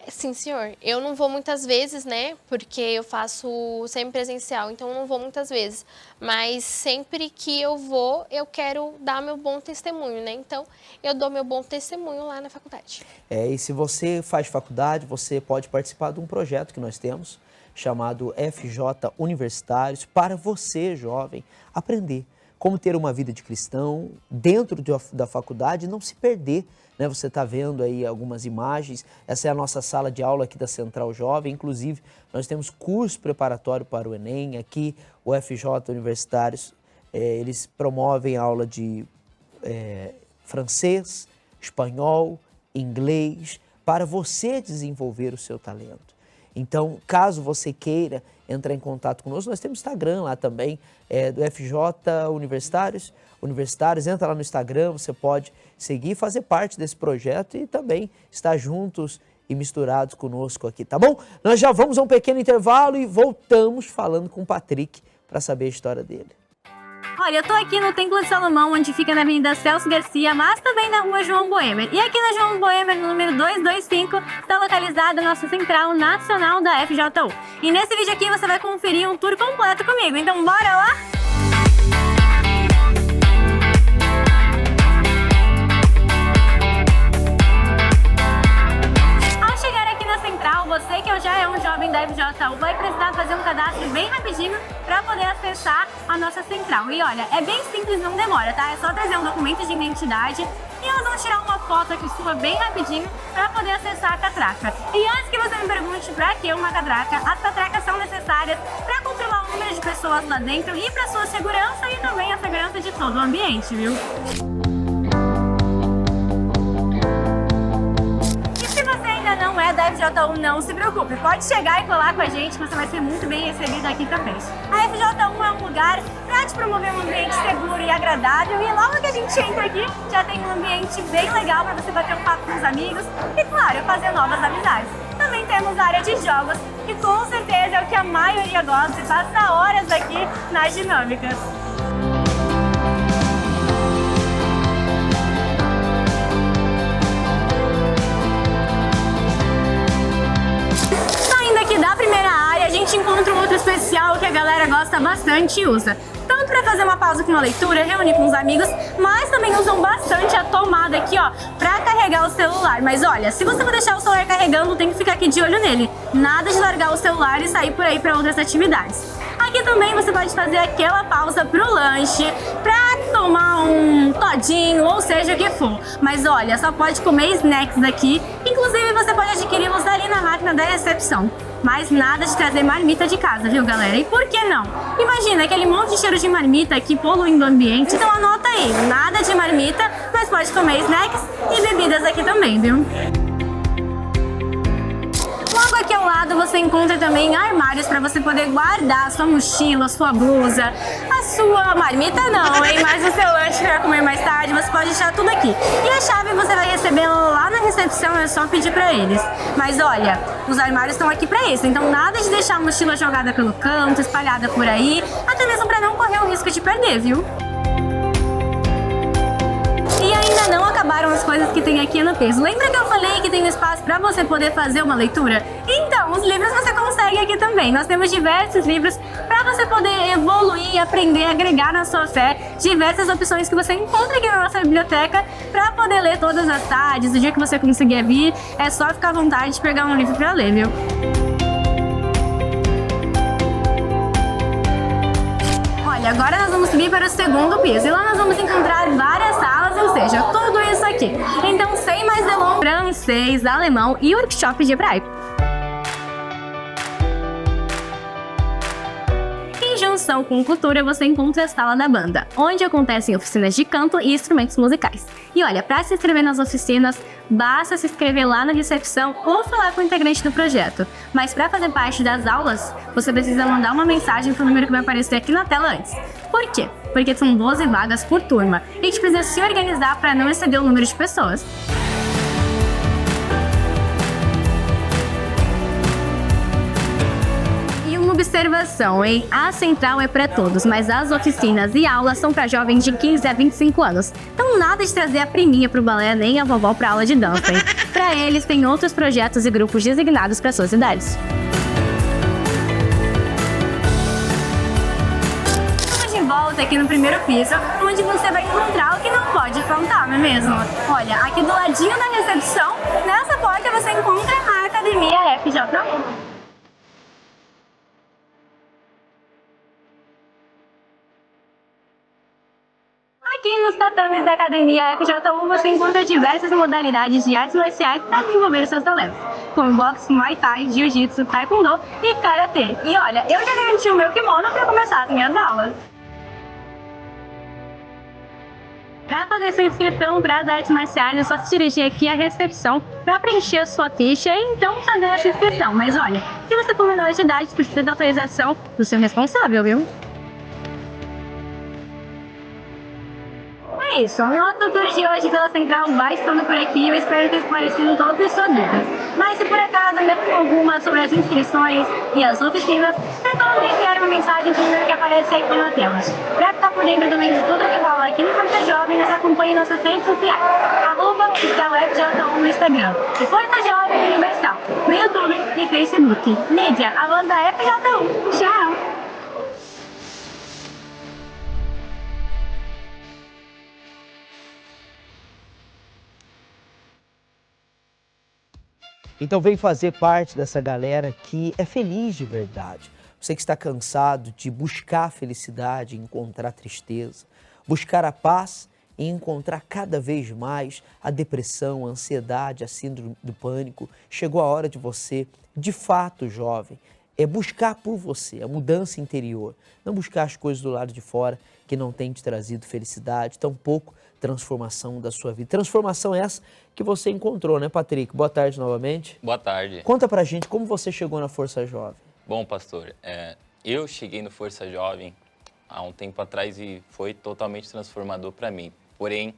Sim, senhor. Eu não vou muitas vezes, né? Porque eu faço semipresencial, então eu não vou muitas vezes. Mas sempre que eu vou, eu quero dar meu bom testemunho, né? Então, eu dou meu bom testemunho lá na faculdade. E se você faz faculdade, você pode participar de um projeto que nós temos, chamado FJ Universitários, para você, jovem, aprender como ter uma vida de cristão dentro da faculdade e não se perder. Né? Você está vendo aí algumas imagens, essa é a nossa sala de aula aqui da Central Jovem, inclusive nós temos curso preparatório para o Enem, aqui o FJ Universitários, eles promovem aula de francês, espanhol, inglês, para você desenvolver o seu talento. Então, caso você queira entrar em contato conosco, nós temos Instagram lá também, do FJ Universitários, entra lá no Instagram, você pode seguir, fazer parte desse projeto e também estar juntos e misturados conosco aqui, tá bom? Nós já vamos a um pequeno intervalo e voltamos falando com o Patrick para saber a história dele. Olha, eu tô aqui no Templo de Salomão, onde fica na Avenida Celso Garcia, mas também na Rua João Boemer. E aqui na João Boemer, no número 225, está localizada a nossa Central Nacional da FJU. E nesse vídeo aqui você vai conferir um tour completo comigo, então bora lá? Você que já é um jovem da FJU vai precisar fazer um cadastro bem rapidinho para poder acessar a nossa central. E olha, é bem simples, não demora, tá? É só trazer um documento de identidade e nós vamos tirar uma foto aqui sua bem rapidinho para poder acessar a catraca. E antes que você me pergunte para que uma catraca, as catracas são necessárias para controlar o número de pessoas lá dentro e para sua segurança e também a segurança de todo o ambiente, viu? Não é da FJU, não se preocupe, pode chegar e colar com a gente, você vai ser muito bem recebido aqui também. A FJU é um lugar para te promover um ambiente seguro e agradável e logo que a gente entra aqui, já tem um ambiente bem legal para você bater um papo com os amigos e, claro, fazer novas amizades. Também temos a área de jogos, que com certeza é o que a maioria gosta e passa horas aqui nas dinâmicas. Da primeira área, a gente encontra um outro especial que a galera gosta bastante e usa. Tanto para fazer uma pausa com uma leitura, reunir com os amigos, mas também usam bastante a tomada aqui, ó, para carregar o celular. Mas olha, se você for deixar o celular carregando, tem que ficar aqui de olho nele. Nada de largar o celular e sair por aí para outras atividades. Aqui também você pode fazer aquela pausa pro lanche, pra tomar um todinho, ou seja o que for. Mas olha, só pode comer snacks aqui, inclusive você pode adquiri-los ali na máquina da recepção. Mas nada de trazer marmita de casa, viu, galera? E por que não? Imagina aquele monte de cheiro de marmita aqui poluindo o ambiente. Então anota aí, nada de marmita, mas pode comer snacks e bebidas aqui também, viu? Logo aqui ao lado você encontra também armários para você poder guardar a sua mochila, a sua blusa, a sua marmita não, hein? Mas o seu lanche para comer mais tarde, você pode deixar tudo aqui. E a chave você vai receber lá na recepção, é só pedir para eles. Mas olha, os armários estão aqui para isso, então nada de deixar a mochila jogada pelo canto, espalhada por aí, até mesmo para não correr o risco de perder, viu? E ainda não acabaram as coisas que tem aqui no peso. Lembra que eu falei que tem um espaço para você poder fazer uma leitura? Então, os os livros você consegue aqui também. Nós temos diversos livros para você poder evoluir, aprender, agregar na sua fé. Diversas opções que você encontra aqui na nossa biblioteca para poder ler todas as tardes. O dia que você conseguir vir, é só ficar à vontade de pegar um livro para ler, viu? Olha, agora nós vamos subir para o segundo piso e lá nós vamos encontrar várias salas, ou seja, tudo isso aqui. Então, sem mais delongas, francês, alemão e workshop de hebraico. Em junção com cultura, você encontra a sala da banda, onde acontecem oficinas de canto e instrumentos musicais. E olha, para se inscrever nas oficinas, basta se inscrever lá na recepção ou falar com o integrante do projeto. Mas para fazer parte das aulas, você precisa mandar uma mensagem para o número que vai aparecer aqui na tela antes. Por quê? Porque são 12 vagas por turma e a gente precisa se organizar para não exceder o número de pessoas. Observação, hein? A central é para todos, mas as oficinas e aulas são para jovens de 15 a 25 anos. Então nada de trazer a priminha pro balé nem a vovó pra aula de dança, hein? Para eles tem outros projetos e grupos designados para suas idades. Estamos de volta aqui no primeiro piso, onde você vai encontrar o que não pode faltar, não é mesmo? Olha, aqui do ladinho da recepção, nessa porta você encontra a Academia FJU. Aqui nos tatames da Academia FJU você encontra diversas modalidades de artes marciais para desenvolver seus talentos, como boxe, muay thai, jiu-jitsu, taekwondo e karatê. E olha, eu já garanti o meu kimono para começar as minhas aulas. Para fazer sua inscrição para as artes marciais, é só se dirigir aqui à recepção para preencher a sua ficha e então fazer essa inscrição. Mas olha, se você for menor de idade, precisa da autorização do seu responsável, viu? É isso, o nosso tour de hoje pela Central vai estando por aqui. Eu espero ter esclarecido todas as suas dúvidas. Mas se por acaso ainda tem alguma sobre as inscrições e as oficinas, é só você enviar uma mensagem no número que aparece aqui na tela. Para ficar por dentro também de tudo que rola aqui no Força Jovem, nos acompanhe em nossas redes sociais. @FJU no Instagram e Força Jovem Universal no YouTube e Facebook. Lídia, a banda FJU. Tchau! Então vem fazer parte dessa galera que é feliz de verdade. Você que está cansado de buscar a felicidade e encontrar tristeza, buscar a paz e encontrar cada vez mais a depressão, a ansiedade, a síndrome do pânico. Chegou a hora de você, de fato, jovem, buscar por você a mudança interior. Não buscar as coisas do lado de fora que não tem te trazido felicidade, tampouco transformação da sua vida. Transformação essa que você encontrou, né, Patrick? Boa tarde novamente. Boa tarde. Conta pra gente como você chegou na Força Jovem. Bom, pastor, eu cheguei no Força Jovem há um tempo atrás e foi totalmente transformador para mim. Porém,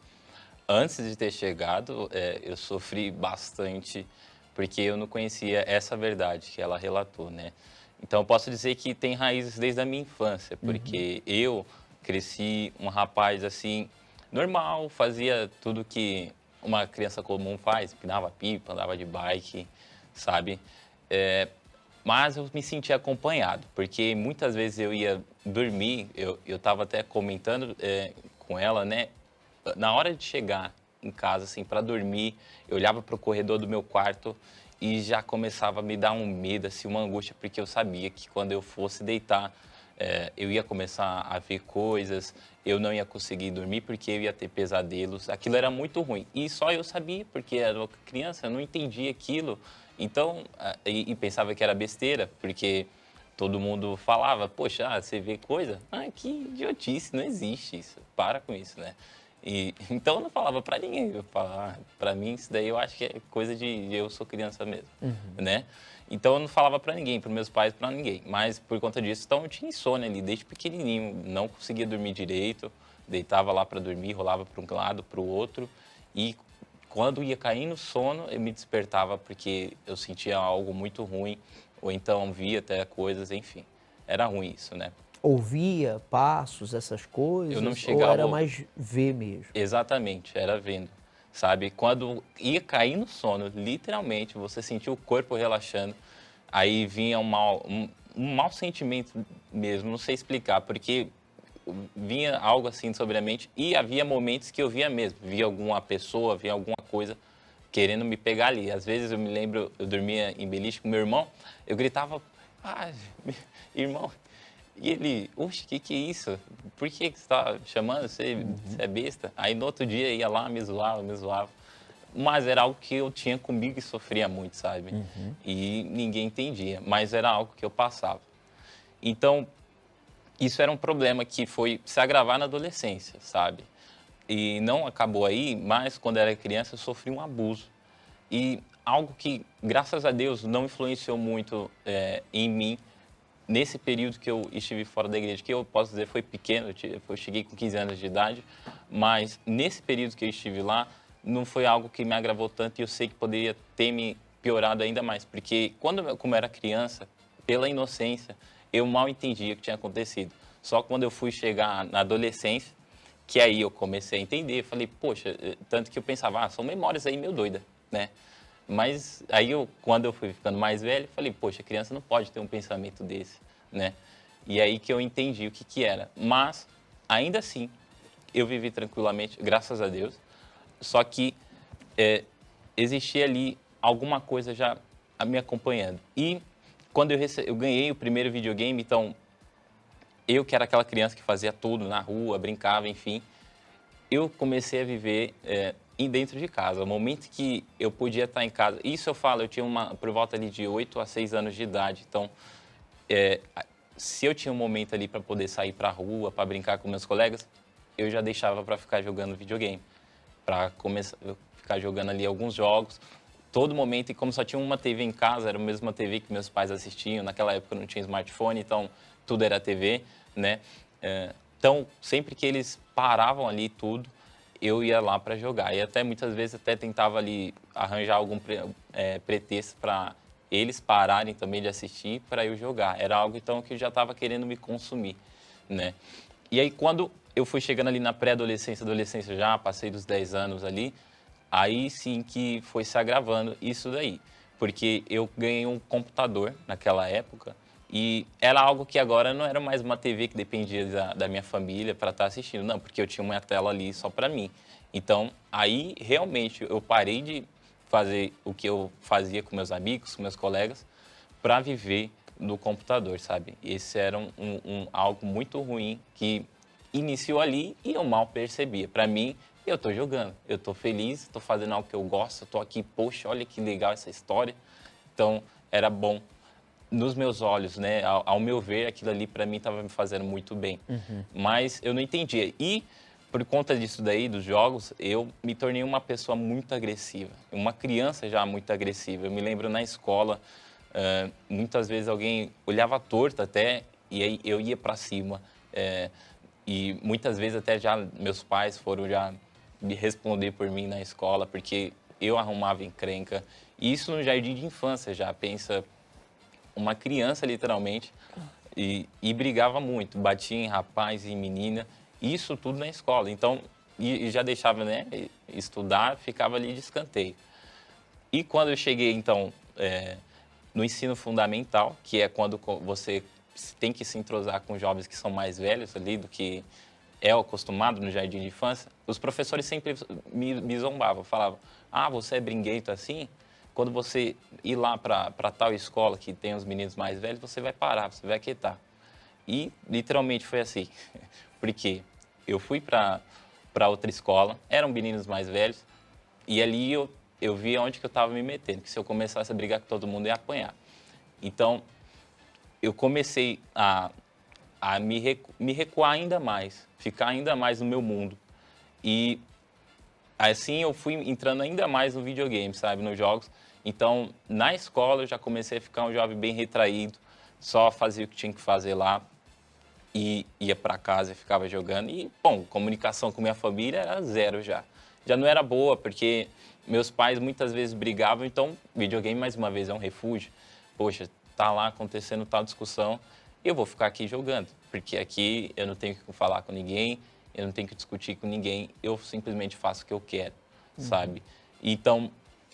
antes de ter chegado, eu sofri bastante porque eu não conhecia essa verdade que ela relatou, né? Então, eu posso dizer que tem raízes desde a minha infância, porque eu cresci um rapaz assim, normal, fazia tudo que uma criança comum faz, empinava pipa, andava de bike, sabe? Mas eu me sentia acompanhado, porque muitas vezes eu ia dormir, eu estava até comentando com ela, né? Na hora de chegar em casa, assim, para dormir, eu olhava para o corredor do meu quarto e já começava a me dar um medo, assim, uma angústia, porque eu sabia que quando eu fosse deitar, eu ia começar a ver coisas, eu não ia conseguir dormir porque eu ia ter pesadelos. Aquilo era muito ruim. E só eu sabia, porque era uma criança, eu não entendia aquilo. Então, e pensava que era besteira, porque todo mundo falava, poxa, você vê coisa? Que idiotice, não existe isso. Para com isso, né? Então eu não falava pra ninguém. Eu falava, pra mim isso daí eu acho que é coisa de eu sou criança mesmo, né? Então eu não falava pra ninguém, pros meus pais, pra ninguém. Mas por conta disso, então eu tinha insônia ali desde pequenininho, não conseguia dormir direito, deitava lá pra dormir, rolava pra um lado, pro outro. E quando ia cair no sono, eu me despertava porque eu sentia algo muito ruim, ou então via até coisas, enfim. Era ruim isso, né? Ouvia passos, essas coisas? Eu não chegava... Ou era mais ver mesmo? Exatamente, era vendo, sabe? Quando ia cair no sono, literalmente, você sentia o corpo relaxando, aí vinha um mau sentimento mesmo, não sei explicar, porque vinha algo assim sobre a mente e havia momentos que eu via mesmo, via alguma pessoa, via alguma coisa querendo me pegar ali. Às vezes eu me lembro, eu dormia em beliche com meu irmão, eu gritava, irmão, e ele, oxe, que é isso? Por que você está chamando? Você é besta? Aí no outro dia ia lá, me zoava. Mas era algo que eu tinha comigo e sofria muito, sabe? E ninguém entendia, mas era algo que eu passava. Então, isso era um problema que foi se agravar na adolescência, sabe? E não acabou aí, mas quando eu era criança eu sofri um abuso. E algo que, graças a Deus, não influenciou muito em mim nesse período que eu estive fora da igreja, que eu posso dizer foi pequeno, eu cheguei com 15 anos de idade, mas nesse período que eu estive lá, não foi algo que me agravou tanto e eu sei que poderia ter me piorado ainda mais, porque como eu era criança, pela inocência, eu mal entendia o que tinha acontecido. Só quando eu fui chegar na adolescência, que aí eu comecei a entender, falei, poxa, tanto que eu pensava, são memórias aí meio doidas, né? Mas aí, quando eu fui ficando mais velho, falei, poxa, a criança não pode ter um pensamento desse, né? E aí que eu entendi o que era. Mas, ainda assim, eu vivi tranquilamente, graças a Deus. Só que existia ali alguma coisa já me acompanhando. E quando eu ganhei o primeiro videogame, então, eu que era aquela criança que fazia tudo na rua, brincava, enfim, eu comecei a viver dentro de casa. O momento que eu podia estar em casa, isso eu falo, eu tinha por volta ali de 8 a 6 anos de idade, então, se eu tinha um momento ali para poder sair para a rua, para brincar com meus colegas, eu já deixava para ficar jogando videogame, para começar a ficar jogando ali alguns jogos, todo momento, e como só tinha uma TV em casa, era a mesma TV que meus pais assistiam, naquela época não tinha smartphone, então tudo era TV, né? Então, sempre que eles paravam ali tudo, eu ia lá para jogar. E até muitas vezes até tentava ali arranjar algum pretexto para eles pararem também de assistir para eu jogar. Era algo então que eu já estava querendo me consumir, né? E aí quando eu fui chegando ali na pré-adolescência, adolescência já, passei dos 10 anos ali, aí sim que foi se agravando isso daí. Porque eu ganhei um computador naquela época e era algo que agora não era mais uma TV que dependia da minha família para estar assistindo. Não, porque eu tinha uma tela ali só para mim. Então, aí realmente eu parei de fazer o que eu fazia com meus amigos, com meus colegas, para viver no computador, sabe? Esse era algo muito ruim que iniciou ali e eu mal percebia. Para mim, eu tô jogando, eu tô feliz, tô fazendo algo que eu gosto, tô aqui, poxa, olha que legal essa história. Então, era bom nos meus olhos, né? Ao meu ver, aquilo ali para mim estava me fazendo muito bem. Mas eu não entendia. E por conta disso daí, dos jogos, eu me tornei uma pessoa muito agressiva. Uma criança já muito agressiva. Eu me lembro na escola, muitas vezes alguém olhava torto até e aí eu ia para cima. E muitas vezes até já meus pais foram já me responder por mim na escola, porque eu arrumava encrenca. E isso no jardim de infância já, pensa, uma criança literalmente, e brigava muito, batia em rapaz e em menina, isso tudo na escola. Então, e já deixava, né, estudar, ficava ali de escanteio. E quando eu cheguei, então, no ensino fundamental, que é quando você tem que se entrosar com jovens que são mais velhos ali do que é acostumado no jardim de infância, os professores sempre me zombavam, falavam, você é briguento assim? Quando você ir lá para tal escola que tem os meninos mais velhos, você vai parar, você vai aquietar. E literalmente foi assim, porque eu fui para outra escola, eram meninos mais velhos, e ali eu via onde que eu estava me metendo, que se eu começasse a brigar com todo mundo, eu ia apanhar. Então, eu comecei a me recuar ainda mais, ficar ainda mais no meu mundo. E assim eu fui entrando ainda mais no videogame, sabe, nos jogos. Então, na escola eu já comecei a ficar um jovem bem retraído, só fazia o que tinha que fazer lá e ia para casa e ficava jogando. E, bom, comunicação com minha família era zero já. Já não era boa, porque meus pais muitas vezes brigavam, então videogame, mais uma vez, é um refúgio. Poxa, tá lá acontecendo tal discussão, eu vou ficar aqui jogando, porque aqui eu não tenho que falar com ninguém, eu não tenho que discutir com ninguém, eu simplesmente faço o que eu quero, sabe? Então,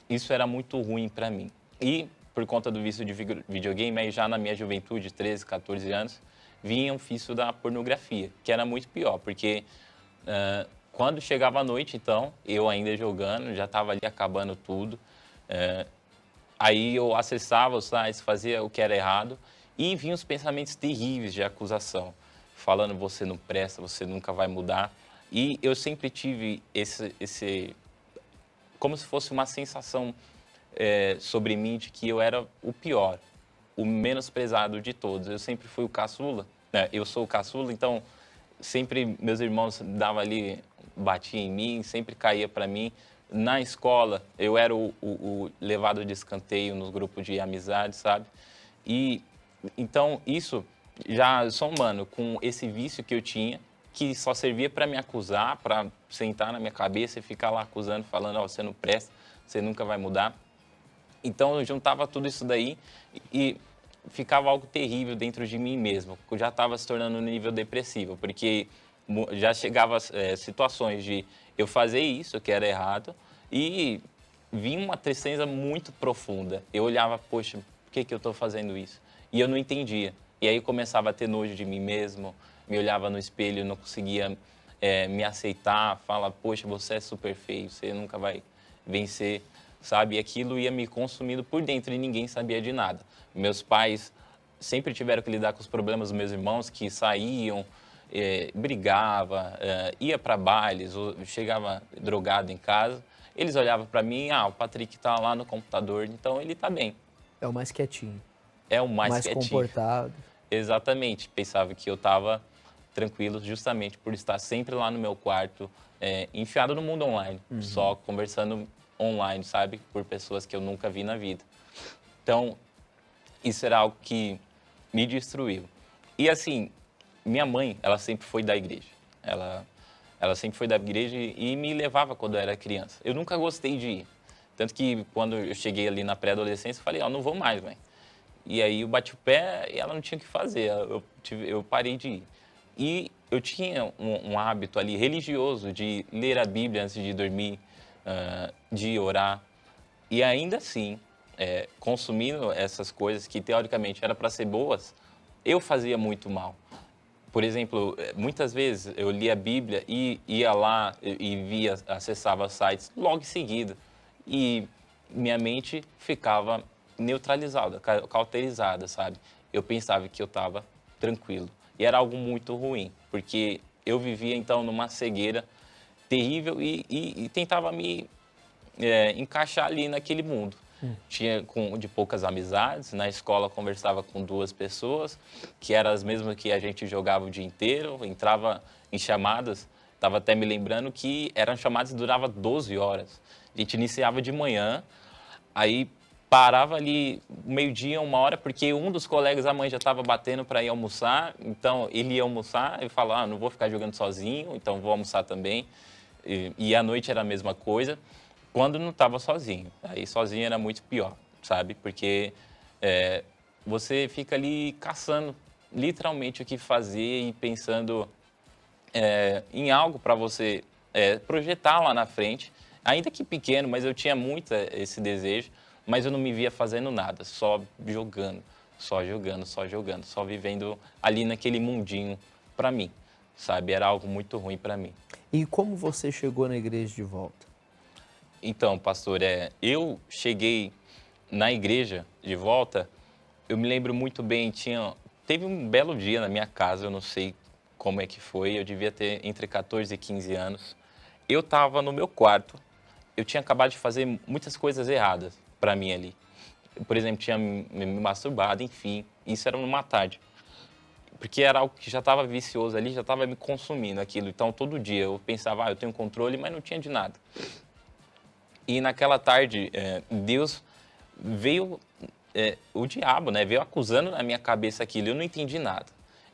isso era muito ruim para mim. E por conta do vício de videogame, aí já na minha juventude, 13, 14 anos, vinha um vício da pornografia, que era muito pior, porque quando chegava a noite, então, eu ainda jogando, já estava ali acabando tudo, aí eu acessava os sites, fazia o que era errado, e vinham os pensamentos terríveis de acusação, falando você não presta, você nunca vai mudar. E eu sempre tive esse como se fosse uma sensação sobre mim de que eu era o pior, o menosprezado de todos. Eu sempre fui o caçula, né? Eu sou o caçula, então sempre meus irmãos davam ali, batiam em mim, sempre caía para mim. Na escola, eu era o levado de escanteio nos grupos de amizade, sabe? E então isso já sou humano, com esse vício que eu tinha, que só servia para me acusar, para sentar na minha cabeça e ficar lá acusando, falando, ó, você não presta, você nunca vai mudar. Então eu juntava tudo isso daí e ficava algo terrível dentro de mim mesmo. Eu já estava se tornando um nível depressivo, porque já chegava situações de eu fazer isso, que era errado, e vinha uma tristeza muito profunda. Eu olhava, poxa, por que eu estou fazendo isso? E eu não entendia. E aí começava a ter nojo de mim mesmo, me olhava no espelho, não conseguia me aceitar, fala, poxa, você é super feio, você nunca vai vencer, sabe? E aquilo ia me consumindo por dentro e ninguém sabia de nada. Meus pais sempre tiveram que lidar com os problemas dos meus irmãos, que saíam, brigava, ia para bailes, chegava drogado em casa. Eles olhavam para mim, o Patrick está lá no computador, então ele está bem. É o mais quietinho. É o mais quietinho. Comportado. Exatamente. Pensava que eu estava tranquilo justamente por estar sempre lá no meu quarto, enfiado no mundo online, só conversando online, sabe? Por pessoas que eu nunca vi na vida. Então, isso era algo que me destruiu. E assim, minha mãe, ela sempre foi da igreja. Ela sempre foi da igreja e me levava quando eu era criança. Eu nunca gostei de ir. Tanto que quando eu cheguei ali na pré-adolescência, eu falei, não vou mais, mãe. E aí eu bati o pé e ela não tinha o que fazer, eu parei de ir. E eu tinha um hábito ali religioso de ler a Bíblia antes de dormir, de orar. E ainda assim, consumindo essas coisas que teoricamente eram para ser boas, eu fazia muito mal. Por exemplo, muitas vezes eu lia a Bíblia e ia lá e acessava sites logo em seguida. E minha mente ficava neutralizada, cauterizada, sabe? Eu pensava que eu estava tranquilo. E era algo muito ruim, porque eu vivia, então, numa cegueira terrível e tentava me encaixar ali naquele mundo. Tinha de poucas amizades, na escola conversava com 2 pessoas, que eram as mesmas que a gente jogava o dia inteiro, entrava em chamadas, estava até me lembrando que eram chamadas que duravam 12 horas. A gente iniciava de manhã, aí parava ali meio-dia, 1h, porque um dos colegas, a mãe já estava batendo para ir almoçar, então ele ia almoçar e falava, não vou ficar jogando sozinho, então vou almoçar também. E à noite era a mesma coisa, quando não estava sozinho. Aí sozinho era muito pior, sabe? Porque você fica ali caçando literalmente o que fazer e pensando em algo para você projetar lá na frente, ainda que pequeno, mas eu tinha muito esse desejo. Mas eu não me via fazendo nada, só jogando, só vivendo ali naquele mundinho para mim, sabe? Era algo muito ruim para mim. E como você chegou na igreja de volta? Então, pastor, eu cheguei na igreja de volta, eu me lembro muito bem, teve um belo dia na minha casa, eu não sei como é que foi, eu devia ter entre 14 e 15 anos. Eu estava no meu quarto, eu tinha acabado de fazer muitas coisas erradas para mim ali. Por exemplo, tinha me masturbado, enfim, isso era numa tarde. Porque era algo que já estava vicioso ali, já estava me consumindo aquilo. Então, todo dia eu pensava, eu tenho controle, mas não tinha de nada. E naquela tarde, Deus veio, o diabo, né, veio acusando na minha cabeça aquilo, eu não entendi nada.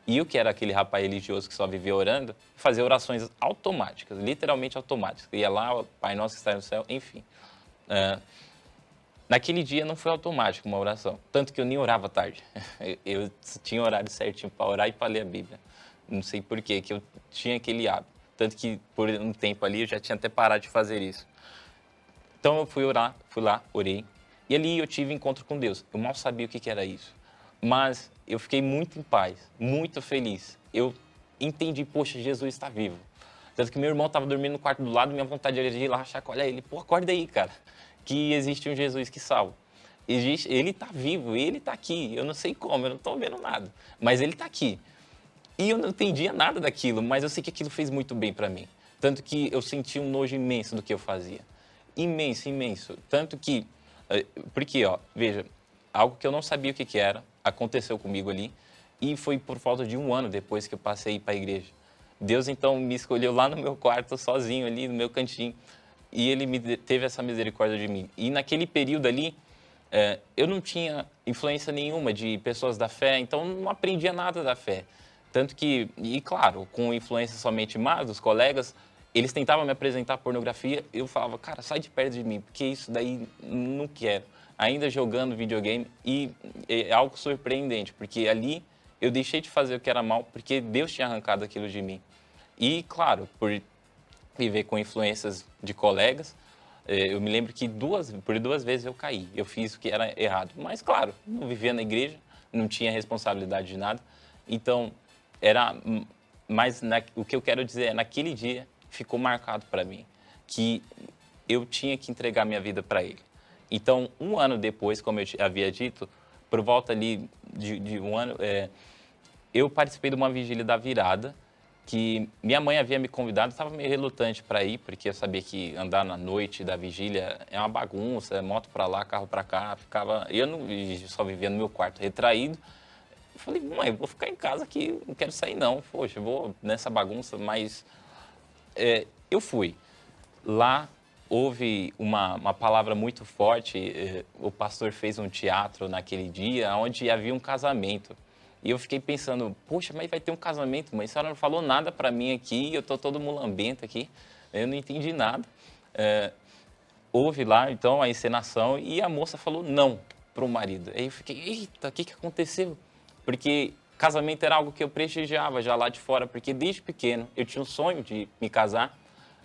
E eu, que era aquele rapaz religioso que só vivia orando, fazia orações automáticas, literalmente automáticas. Ia lá, Pai Nosso que está no céu, enfim. Naquele dia não foi automático uma oração, tanto que eu nem orava à tarde. Eu tinha horário certinho para orar e para ler a Bíblia. Não sei por quê, que eu tinha aquele hábito. Tanto que por um tempo ali eu já tinha até parado de fazer isso. Então eu fui lá, orei. E ali eu tive encontro com Deus. Eu mal sabia o que era isso. Mas eu fiquei muito em paz, muito feliz. Eu entendi, poxa, Jesus está vivo. Tanto que meu irmão estava dormindo no quarto do lado, minha vontade era de ir lá chacoalhar ele. Pô, acorda aí, cara, que existe um Jesus que salva. Ele está vivo, ele está aqui. Eu não sei como, eu não estou vendo nada, mas ele está aqui. E eu não entendia nada daquilo, mas eu sei que aquilo fez muito bem para mim. Tanto que eu senti um nojo imenso do que eu fazia. Imenso, imenso. Tanto que, porque, ó, veja, algo que eu não sabia o que era, aconteceu comigo ali, e foi por falta de 1 ano depois que eu passei para a igreja. Deus, então, me escolheu lá no meu quarto, sozinho ali, no meu cantinho, e Ele teve essa misericórdia de mim. E naquele período ali, eu não tinha influência nenhuma de pessoas da fé, então não aprendia nada da fé. Tanto que, e claro, com influência somente má dos colegas, eles tentavam me apresentar pornografia, eu falava, cara, sai de perto de mim, porque isso daí não quero. Ainda jogando videogame, e é algo surpreendente, porque ali eu deixei de fazer o que era mal, porque Deus tinha arrancado aquilo de mim. E, claro, por viver com influências de colegas, eu me lembro que por duas vezes eu caí, eu fiz o que era errado. Mas, claro, não vivia na igreja, não tinha responsabilidade de nada, então, o que eu quero dizer é, naquele dia, ficou marcado para mim, que eu tinha que entregar minha vida para Ele. Então, 1 ano depois, como eu havia dito, por volta ali de 1 ano, eu participei de uma vigília da virada, que minha mãe havia me convidado, estava meio relutante para ir, porque eu sabia que andar na noite da vigília é uma bagunça, moto para lá, carro para cá, eu só vivia no meu quarto retraído. Eu falei, mãe, vou ficar em casa aqui, não quero sair não, poxa, eu vou nessa bagunça, mas eu fui. Lá houve uma palavra muito forte, o pastor fez um teatro naquele dia, onde havia um casamento. E eu fiquei pensando, poxa, mas vai ter um casamento, mãe, a senhora não falou nada para mim aqui, eu estou todo mulambento aqui, eu não entendi nada. Houve lá, então, a encenação e a moça falou não para o marido. Aí eu fiquei, eita, o que aconteceu? Porque casamento era algo que eu prestigiava já lá de fora, porque desde pequeno eu tinha um sonho de me casar,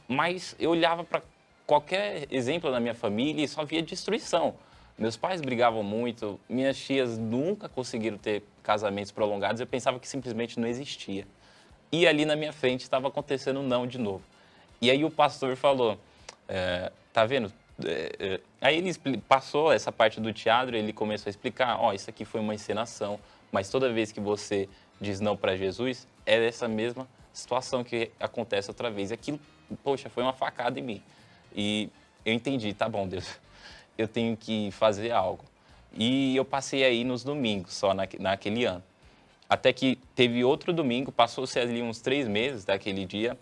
mas eu olhava para qualquer exemplo na minha família e só via destruição. Meus pais brigavam muito, minhas tias nunca conseguiram ter casamentos prolongados, eu pensava que simplesmente não existia. E ali na minha frente estava acontecendo um não de novo. E aí o pastor falou, tá vendo? Aí ele passou essa parte do teatro, ele começou a explicar, isso aqui foi uma encenação, mas toda vez que você diz não para Jesus, é essa mesma situação que acontece outra vez. E aquilo, poxa, foi uma facada em mim. E eu entendi, tá bom, Deus, eu tenho que fazer algo. E eu passei aí nos domingos, só naquele ano. Até que teve outro domingo, passou-se ali uns 3 meses daquele dia.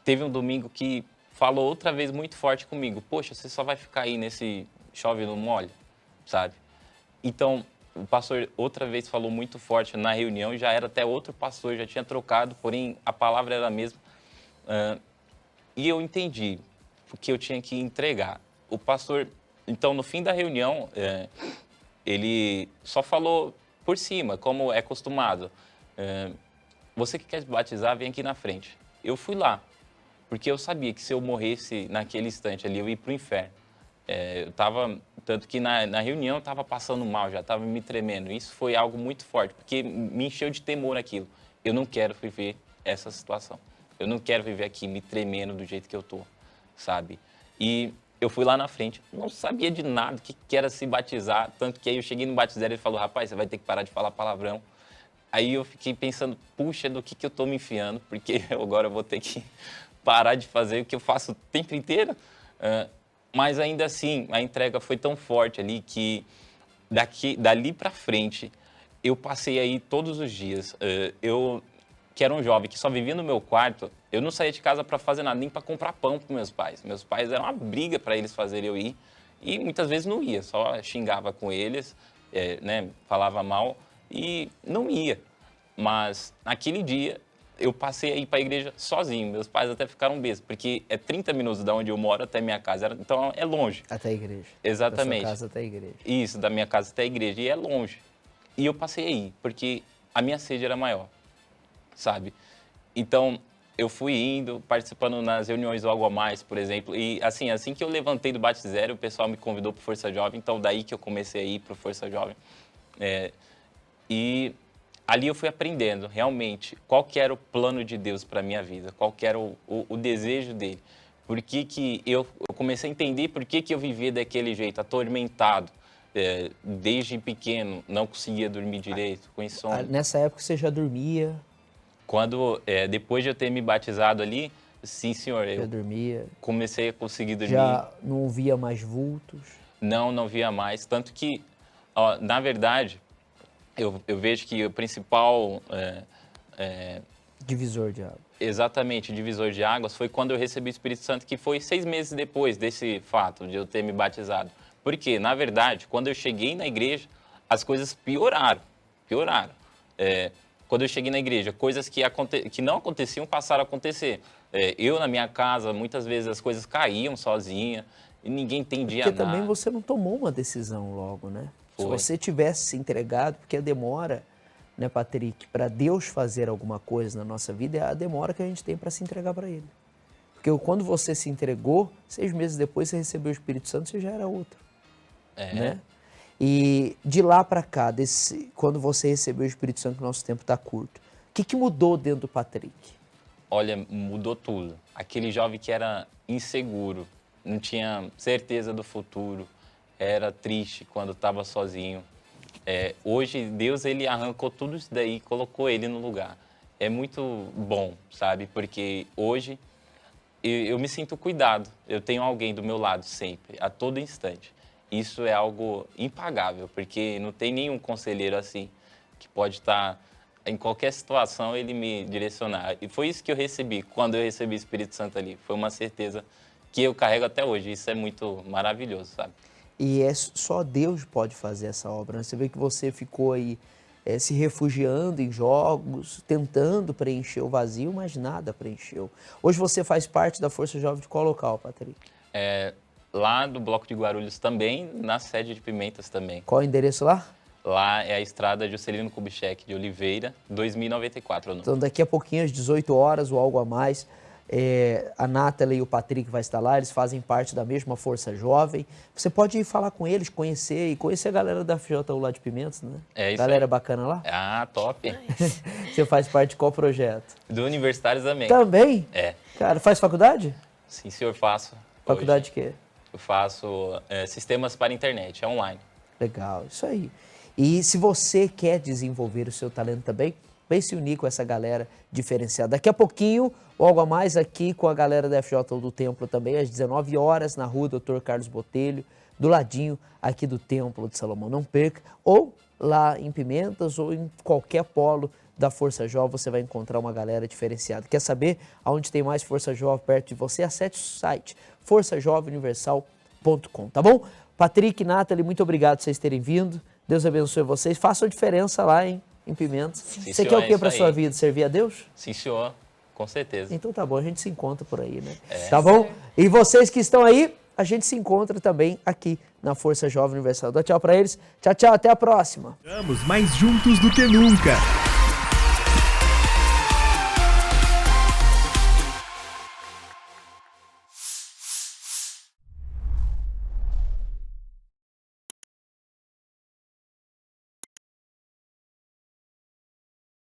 Teve um domingo que falou outra vez muito forte comigo. Poxa, você só vai ficar aí nesse chove no molho, sabe? Então, o pastor outra vez falou muito forte na reunião, já era até outro pastor, já tinha trocado, porém a palavra era a mesma. E eu entendi o que eu tinha que entregar. O pastor, então, no fim da reunião, ele só falou por cima, como é acostumado. Você que quer se batizar, vem aqui na frente. Eu fui lá, porque eu sabia que se eu morresse naquele instante ali, eu ia para o inferno. Tanto que na reunião eu estava passando mal, já estava me tremendo. Isso foi algo muito forte, porque me encheu de temor aquilo. Eu não quero viver essa situação. Eu não quero viver aqui me tremendo do jeito que eu tô, sabe? E eu fui lá na frente, não sabia de nada, o que era se batizar. Tanto que aí eu cheguei no batistério e ele falou, rapaz, você vai ter que parar de falar palavrão. Aí eu fiquei pensando, puxa, do que eu tô me enfiando, porque agora eu vou ter que parar de fazer o que eu faço o tempo inteiro. Mas ainda assim, a entrega foi tão forte ali que dali para frente, eu passei aí todos os dias. Eu, que era um jovem que só vivia no meu quarto, eu não saía de casa para fazer nada, nem para comprar pão para meus pais. Meus pais eram uma briga para eles fazerem eu ir e muitas vezes não ia, só xingava com eles, falava mal e não ia. Mas naquele dia eu passei a ir para a igreja sozinho. Meus pais até ficaram bestos, porque é 30 minutos da onde eu moro até a minha casa. Então é longe. Até a igreja. Exatamente. Da sua casa até a igreja. Isso, da minha casa até a igreja. E é longe. E eu passei a ir, porque a minha sede era maior, sabe? Então eu fui indo, participando nas reuniões do Algo a Mais, por exemplo. E assim que eu levantei do Bate Zero, o pessoal me convidou para o Força Jovem. Então, daí que eu comecei a ir para o Força Jovem. E ali eu fui aprendendo, realmente, qual que era o plano de Deus para a minha vida, qual que era o desejo dele. Por que eu comecei a entender por que eu vivia daquele jeito, atormentado. Desde pequeno, não conseguia dormir direito, com insônia. Nessa época você já dormia? Depois de eu ter me batizado ali, sim, senhor. Já dormia? Comecei a conseguir dormir. Já não via mais vultos? Não via mais. Tanto que, na verdade, eu vejo que o principal... divisor de águas. Exatamente, divisor de águas foi quando eu recebi o Espírito Santo, que foi 6 meses depois desse fato de eu ter me batizado. Porque, na verdade, quando eu cheguei na igreja, as coisas pioraram. Quando eu cheguei na igreja, coisas que não aconteciam passaram a acontecer. Eu, na minha casa, muitas vezes as coisas caíam sozinha e ninguém entendia nada. Porque também você não tomou uma decisão logo, né? Foi. Se você tivesse se entregado, porque a demora, né, Patrick, para Deus fazer alguma coisa na nossa vida é a demora que a gente tem para se entregar para Ele. Porque quando você se entregou, 6 meses depois você recebeu o Espírito Santo, você já era outro. Né? E de lá para cá, quando você recebeu o Espírito Santo, que o nosso tempo está curto, o que mudou dentro do Patrick? Olha, mudou tudo. Aquele jovem que era inseguro, não tinha certeza do futuro, era triste quando estava sozinho. Hoje, Deus ele arrancou tudo isso daí e colocou ele no lugar. É muito bom, sabe? Porque hoje eu me sinto cuidado. Eu tenho alguém do meu lado sempre, a todo instante. Isso é algo impagável, porque não tem nenhum conselheiro assim que pode estar em qualquer situação ele me direcionar. E foi isso que eu recebi quando eu recebi o Espírito Santo ali. Foi uma certeza que eu carrego até hoje. Isso é muito maravilhoso, sabe? E só Deus pode fazer essa obra, né? Você vê que você ficou aí se refugiando em jogos, tentando preencher o vazio, mas nada preencheu. Hoje você faz parte da Força Jovem de qual local, Patrick? Lá do Bloco de Guarulhos também, na sede de Pimentas também. Qual é o endereço lá? Lá é a estrada Juscelino Kubitschek de Oliveira, 2094. Então daqui a pouquinho, às 18 horas, o Algo a Mais, a Nathalie e o Patrick vai estar lá, eles fazem parte da mesma Força Jovem. Você pode ir falar com eles, conhecer a galera da FJU lá de Pimentas, né? Isso galera aí. Bacana lá? Ah, top. Você faz parte de qual projeto? Do Universitários também. Também? Cara, faz faculdade? Sim, senhor, faço. Faculdade de quê? Eu faço sistemas para internet, é online. Legal, isso aí. E se você quer desenvolver o seu talento também, vem se unir com essa galera diferenciada. Daqui a pouquinho, Algo a Mais aqui com a galera da FJU do Templo também, às 19 horas, na rua Dr. Carlos Botelho, do ladinho aqui do Templo de Salomão. Não perca, ou lá em Pimentas, ou em qualquer polo da Força Jovem, você vai encontrar uma galera diferenciada. Quer saber aonde tem mais Força Jovem perto de você? Acesse o site forçajovemuniversal.com, tá bom? Patrick, Nathalie, muito obrigado por vocês terem vindo. Deus abençoe vocês. Façam a diferença lá em Pimentas. Sim, você quer o que para sua vida? Servir a Deus? Sim, senhor. Com certeza. Então tá bom, a gente se encontra por aí, né? Tá bom? E vocês que estão aí, a gente se encontra também aqui na Força Jovem Universal. Dá tchau para eles. Tchau, tchau. Até a próxima. Estamos mais juntos do que nunca.